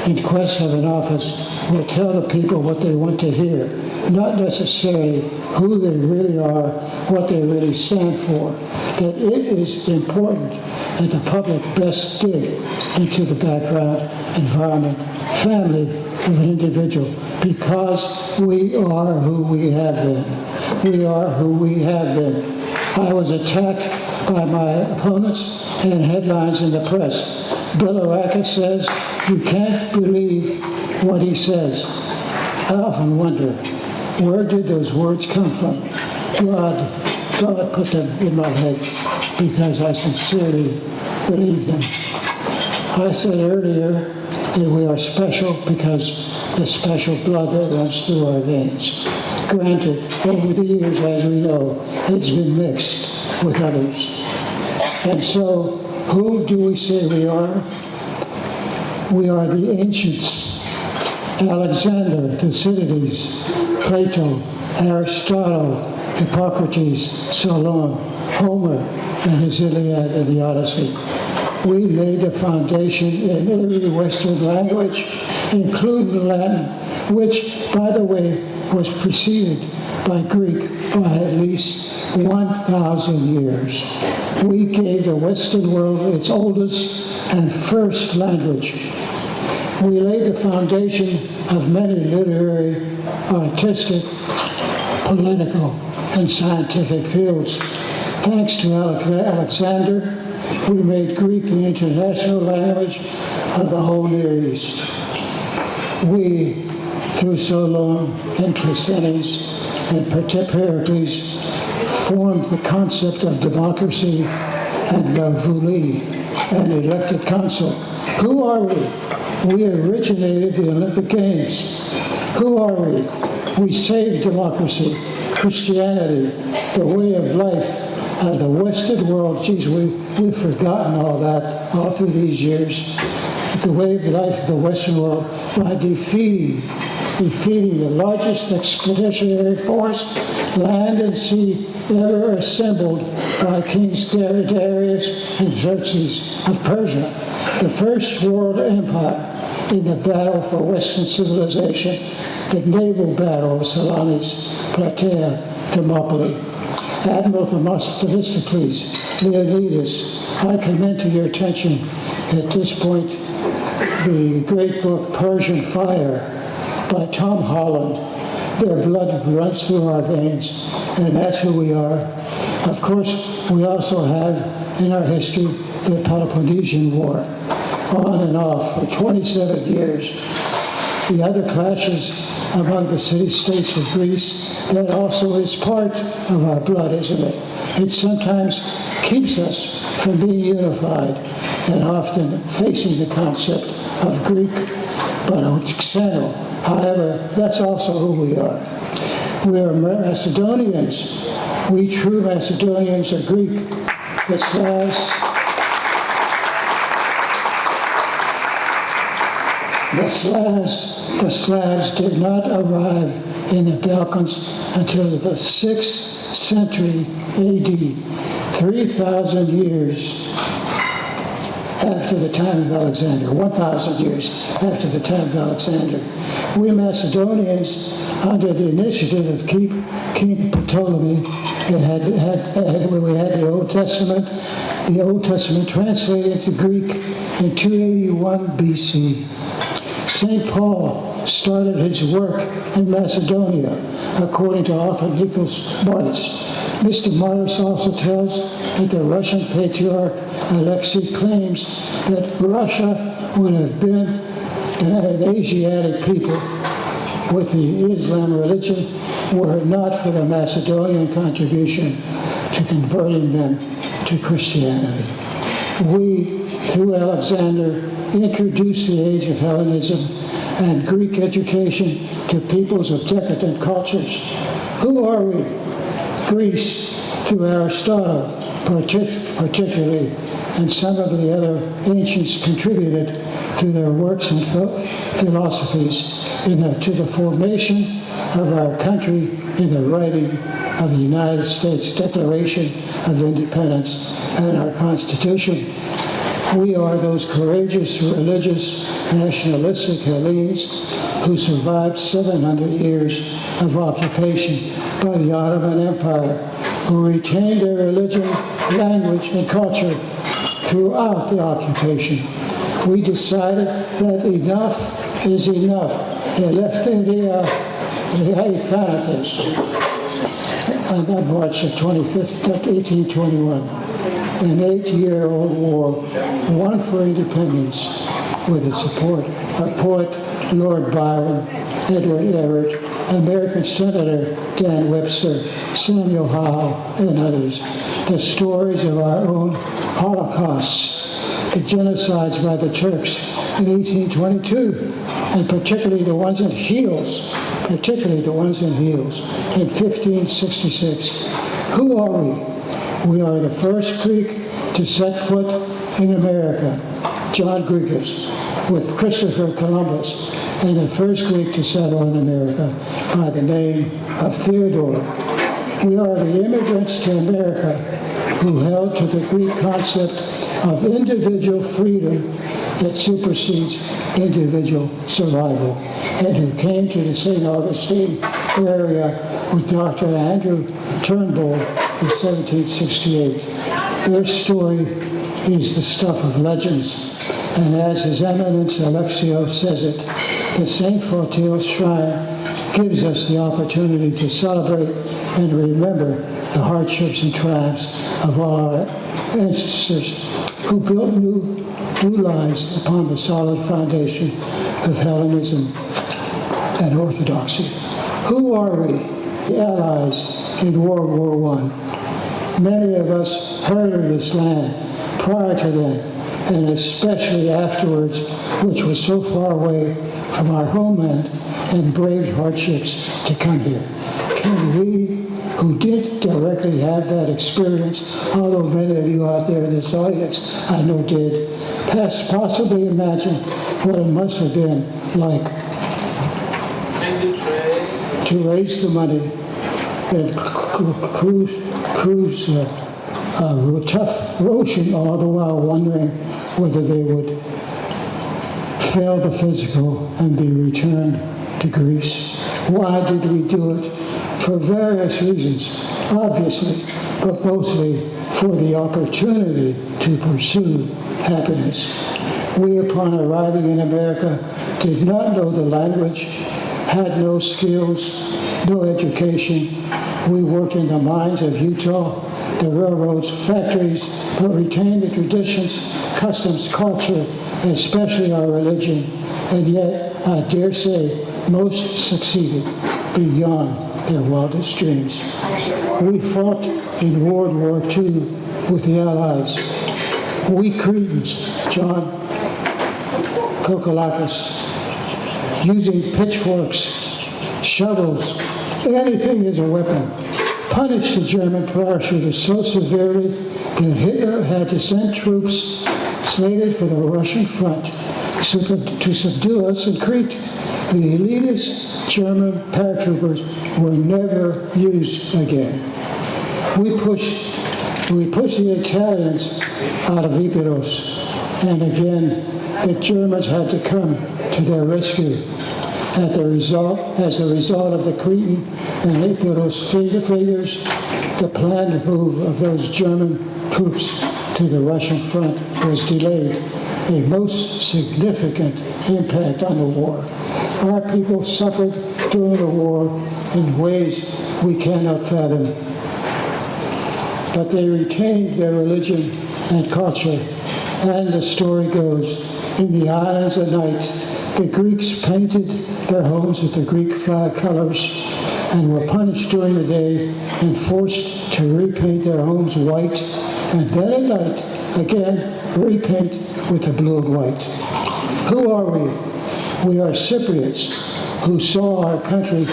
in quest of an office will tell the people what they want to hear, not necessarily who they really are, what they really stand for. That it is important that the public best dig into the background, environment, family of an individual, because we are who we have been. We are who we have been. I was attacked by my opponents and headlines in the press. Bilirakis says, you can't believe what he says. I often wonder, where did those words come from? God put them in my head because I sincerely believe them. I said earlier that we are special because the special blood that runs through our veins. Granted, over the years, as we know, it's been mixed with others. And so, who do we say we are? We are the ancients. Alexander, Thucydides, Plato, Aristotle, Hippocrates, Solon, Homer, and his Iliad and the Odyssey. We laid the foundation in every Western language, including Latin, which, by the way, was preceded by Greek by at least 1,000 years. We gave the Western world its oldest and first language. We laid the foundation of many literary, artistic, political, and scientific fields. Thanks to Alexander, we made Greek the international language of the whole Near East. We, through Solon and Clisthenes and Pericles, formed the concept of democracy and of vuli, an elected council. Who are we? We originated the Olympic Games. Who are we? We saved democracy, Christianity, the way of life, the Western world. Geez, we've forgotten all that all through these years. The way of life of the Western world by defeating the largest expeditionary force, land and sea, ever assembled by Kings Darius and Xerxes of Persia, the first world empire in the battle for Western civilization, the naval battle of Salamis, Plataea, Thermopylae. Admiral Themistocles, Leonidas, I commend to your attention at this point the great book Persian Fire by Tom Holland. Their blood runs through our veins, and that's who we are. Of course, we also have in our history the Peloponnesian War, on and off for 27 years. The other clashes among the city-states of Greece, that also is part of our blood, isn't it? It sometimes keeps us from being unified and often facing the concept of Greek, but Xeno. However, that's also who we are. We are Macedonians. We true Macedonians are Greek. The Slavs did not arrive in the Balkans until the 6th century AD, 3,000 years after the time of Alexander, 1,000 years after the time of Alexander. We Macedonians, under the initiative of King Ptolemy, we had the Old Testament translated to Greek in 281 BC. St. Paul started his work in Macedonia, according to author Nikos Martis. Mr. Martis also tells that the Russian patriarch Alexei claims that Russia would have been an Asiatic people with the Islam religion were it not for the Macedonian contribution to converting them to Christianity. We, through Alexander, introduced the age of Hellenism and Greek education to peoples of decadent cultures. Who are we? Greece, through Aristotle, particularly, and some of the other ancients contributed through their works and philosophies to the formation of our country in the writing of the United States Declaration of Independence and our Constitution. We are those courageous, religious, nationalistic Hellenes who survived 700 years of occupation by the Ottoman Empire, who retained their religion, language, and culture throughout the occupation. We decided that enough is enough. Eleftheria Thanatos, on March 25th, 1821. An 8-year-old war won for independence with the support of poet Lord Byron, Edward Everett, American Senator Dan Webster, Samuel Howe, and others. The stories of our own Holocausts, the genocides by the Turks in 1822, and particularly the ones in Heels, in 1566. Who are we? We are the first Greek to set foot in America, John Griegus, with Christopher Columbus, and the first Greek to settle in America by the name of Theodore. We are the immigrants to America who held to the Greek concept of individual freedom that supersedes individual survival, and who came to the St. Augustine area with Dr. Andrew Turnbull in 1768. Their story is the stuff of legends, and as His Eminence Alexios says it, the St. Photios Shrine gives us the opportunity to celebrate and remember the hardships and triumphs of our ancestors who built new lives upon the solid foundation of Hellenism and Orthodoxy. Who are we? The Allies in World War I. Many of us heard of this land prior to then, and especially afterwards, which was so far away from our homeland and braved hardships to come here. Can we, who did directly have that experience, although many of you out there in this audience I know did, possibly imagine what it must have been like to raise the money and cruise tough ocean, all the while wondering whether they would fail the physical and be returned to Greece. Why did we do it? For various reasons, obviously, but mostly for the opportunity to pursue happiness. We, upon arriving in America, did not know the language, had no skills, no education. We worked in the mines of Utah, the railroads, factories, but retained the traditions, customs, culture, especially our religion, and yet, I dare say, most succeeded beyond their wildest dreams. We fought in World War II with the Allies. We Cretans, John Kokolakis, using pitchforks, shovels, anything as a weapon, punished the German parachutists so severely that Hitler had to send troops slated for the Russian front to subdue us in Crete. The elitist German paratroopers were never used again. We pushed the Italians out of Epirus, and again the Germans had to come to their rescue. As a result of the Cretan and Epirus failures, the planned move of those German troops to the Russian front was delayed a most significant impact on the war. Our people suffered during the war in ways we cannot fathom. But they retained their religion and culture, and the story goes, in the islands at night, the Greeks painted their homes with the Greek flag colors and were punished during the day and forced to repaint their homes white, and then at night, again, repaint with the blue and white. Who are we? We are Cypriots who saw our country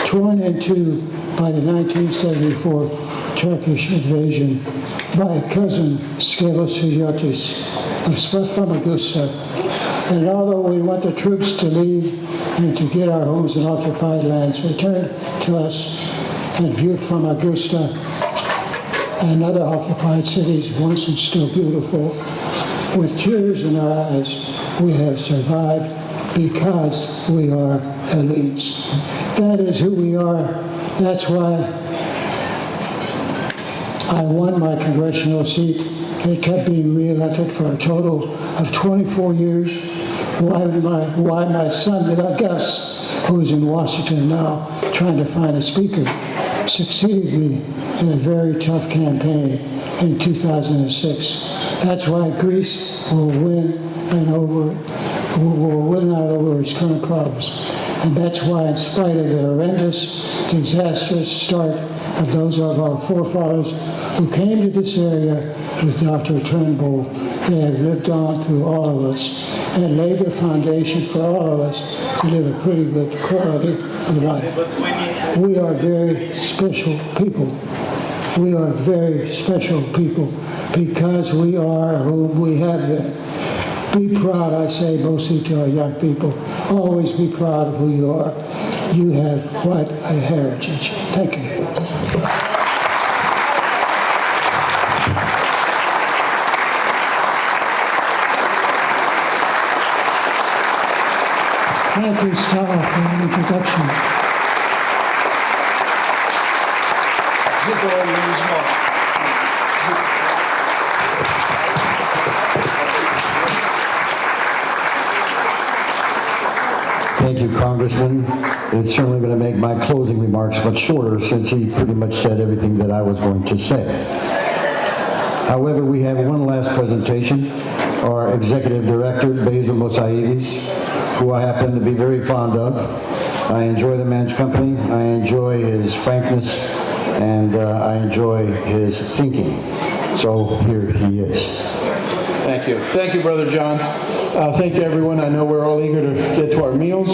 torn in two by the 1974 Turkish invasion by cousin Skelos Huriotis of Famagusta. And although we want the troops to leave and to get our homes in occupied lands returned to us and view Famagusta and other occupied cities once and still beautiful, with tears in our eyes, we have survived because we are elites. That is who we are. That's why I won my congressional seat. It kept being re-elected for a total of 24 years. Why my son, Gus, who is in Washington now trying to find a speaker, succeeded me in a very tough campaign in 2006. That's why Greece will win out over its current problems. And that's why, in spite of the horrendous, disastrous start of those of our forefathers who came to this area with Dr. Turnbull, they have lived on through all of us and laid the foundation for all of us to live a pretty good quality of life. We are very special people. We are very special people because we are whom we have been. Be proud, I say mostly to our young people. Always be proud of who you are. You have quite a heritage. Thank you. Thank you, Stella, for the introduction. Thank you, Congressman. It's certainly going to make my closing remarks much shorter since he pretty much said everything that I was going to say. However, we have one last presentation. Our Executive Director, Basil Mosaides, who I happen to be very fond of. I enjoy the man's company. I enjoy his frankness, and I enjoy his thinking. So here he is. Thank you. Thank you, Brother John. Thank you, everyone. I know we're all eager to get to our meals.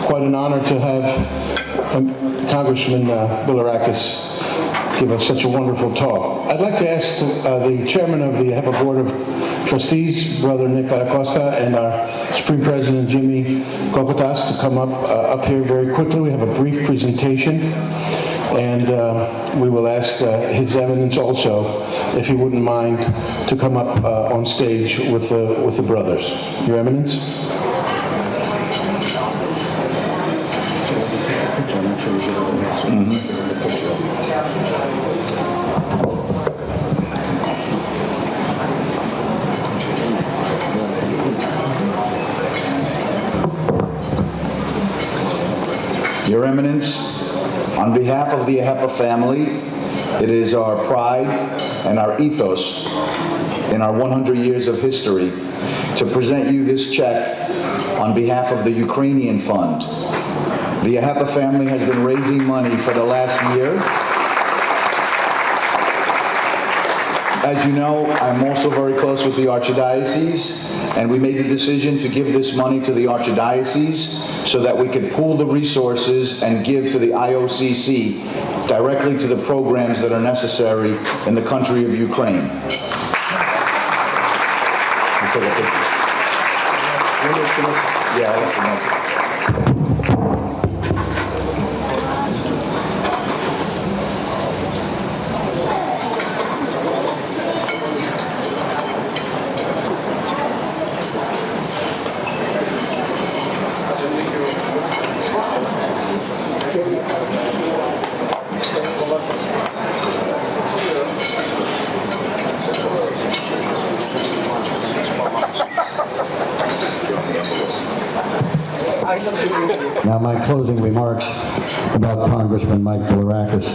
Quite an honor to have Congressman Bilirakis give us such a wonderful talk. I'd like to ask the chairman of the AHEPA Board of Trustees, Brother Nick Acosta, and our Supreme President Jimmy Kokotas to come up here very quickly. We have a brief presentation, and we will ask His Eminence also, if he wouldn't mind, to come up on stage with the brothers. Your Eminence. Your Eminence, on behalf of the AHEPA family, it is our pride and our ethos in our 100 years of history to present you this check on behalf of the Ukrainian Fund. The AHEPA family has been raising money for the last year. As you know, I'm also very close with the Archdiocese, and we made the decision to give this money to the Archdiocese so that we could pool the resources and give to the IOCC directly to the programs that are necessary in the country of Ukraine. Yeah, that's the message. Now, my closing remarks about Congressman Mike Bilirakis,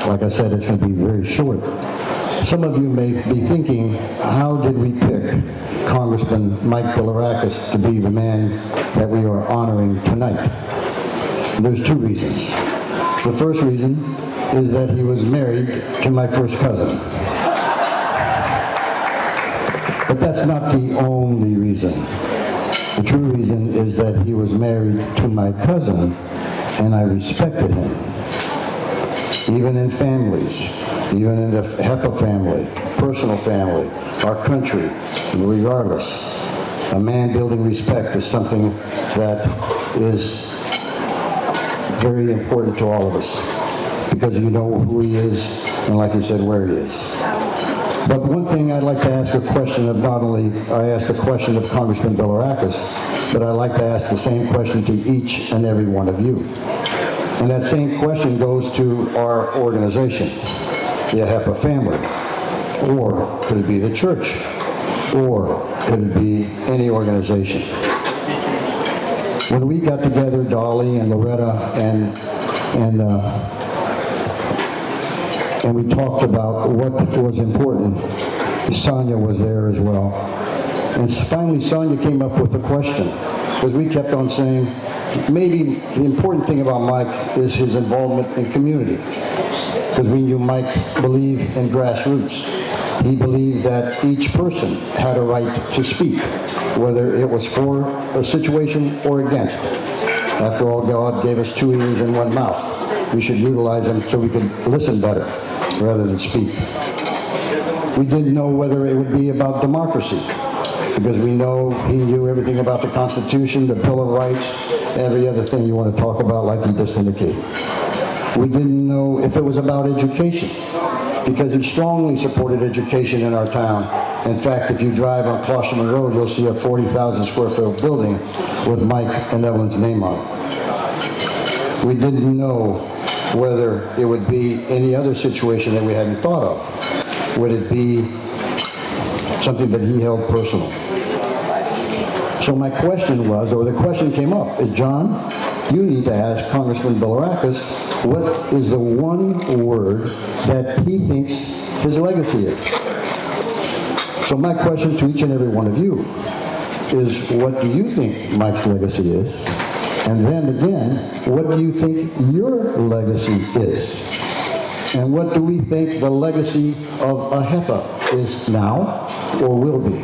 like I said, it's going to be very short. Some of you may be thinking, how did we pick Congressman Mike Bilirakis to be the man that we are honoring tonight? There's two reasons. The first reason is that he was married to my first cousin. But that's not the only reason. The true reason is that he was married to my cousin, and I respected him. Even in families, even in the AHEPA family, personal family, our country, regardless, a man building respect is something that is very important to all of us, because you know who he is, and like he said, where he is. But one thing I'd like to ask a question of, not only I asked the question of Congressman Bilirakis, but I'd like to ask the same question to each and every one of you. And that same question goes to our organization, the AHEPA family. Or could it be the church? Or could it be any organization? When we got together, Dolly and Loretta, and we talked about what was important, Sonia was there as well. And finally, Sonia came up with a question, because we kept on saying, maybe the important thing about Mike is his involvement in community. Because we knew Mike believed in grassroots. He believed that each person had a right to speak, whether it was for a situation or against. After all, God gave us 2 ears and 1 mouth. We should utilize them so we can listen better rather than speak. We didn't know whether it would be about democracy, because we know he knew everything about the Constitution, the Bill of Rights, every other thing you want to talk about, like he just indicated. We didn't know if it was about education, because he strongly supported education in our town. In fact, if you drive on Klosterman Road, you'll see a 40,000 square foot building with Mike and Evelyn's name on it. We didn't know whether it would be any other situation that we hadn't thought of. Would it be something that he held personal? So my question was, or the question came up, is John, you need to ask Congressman Bilirakis, what is the one word that he thinks his legacy is? So my question to each and every one of you is, what do you think Mike's legacy is? And then again, what do you think your legacy is? And what do we think the legacy of AHEPA is now or will be?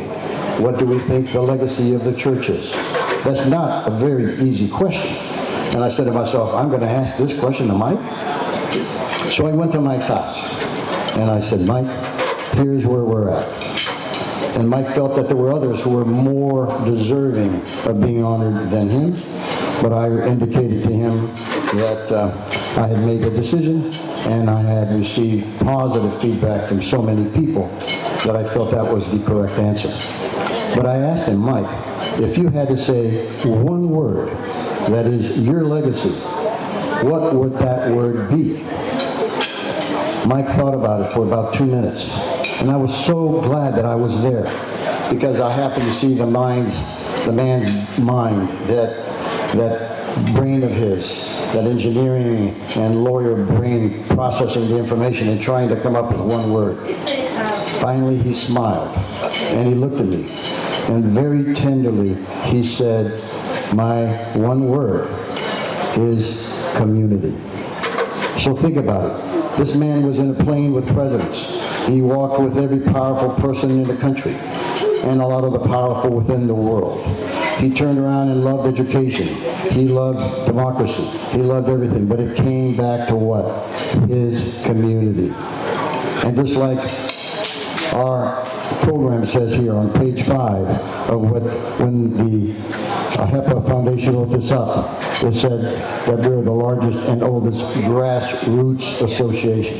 What do we think the legacy of the church is? That's not a very easy question. And I said to myself, I'm going to ask this question to Mike. So I went to Mike's house and I said, Mike, here's where we're at. And Mike felt that there were others who were more deserving of being honored than him. But I indicated to him that I had made the decision and I had received positive feedback from so many people that I felt that was the correct answer. But I asked him, Mike, if you had to say one word that is your legacy, what would that word be? Mike thought about it for about 2 minutes. And I was so glad that I was there, because I happened to see the man's mind, that brain of his, that engineering and lawyer brain processing the information and trying to come up with one word. Finally, he smiled and he looked at me, and very tenderly he said, my one word is community. So think about it. This man was in a plane with presidents. He walked with every powerful person in the country and a lot of the powerful within the world. He turned around and loved education. He loved democracy. He loved everything. But it came back to what? His community. And just like our program says here on page 5 of when the AHEPA Foundation wrote this up, it said that we're the largest and oldest grassroots association,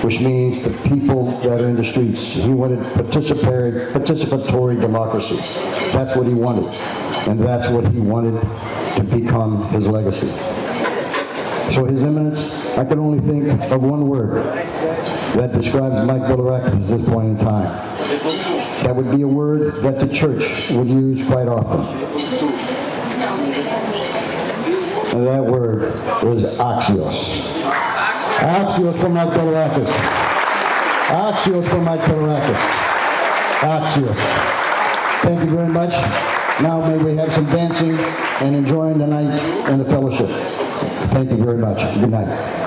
which means the people that are in the streets. He wanted participatory democracy. That's what he wanted. And that's what he wanted to become his legacy. So His Eminence, I can only think of one word that describes Mike Bilirakis at this point in time. That would be a word that the church would use quite often. And that word is axios. Axios for Mike Bilirakis. Axios for Mike Bilirakis. Axios. Thank you very much. Now may we have some dancing and enjoying the night and the fellowship. Thank you very much. Good night.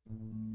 you.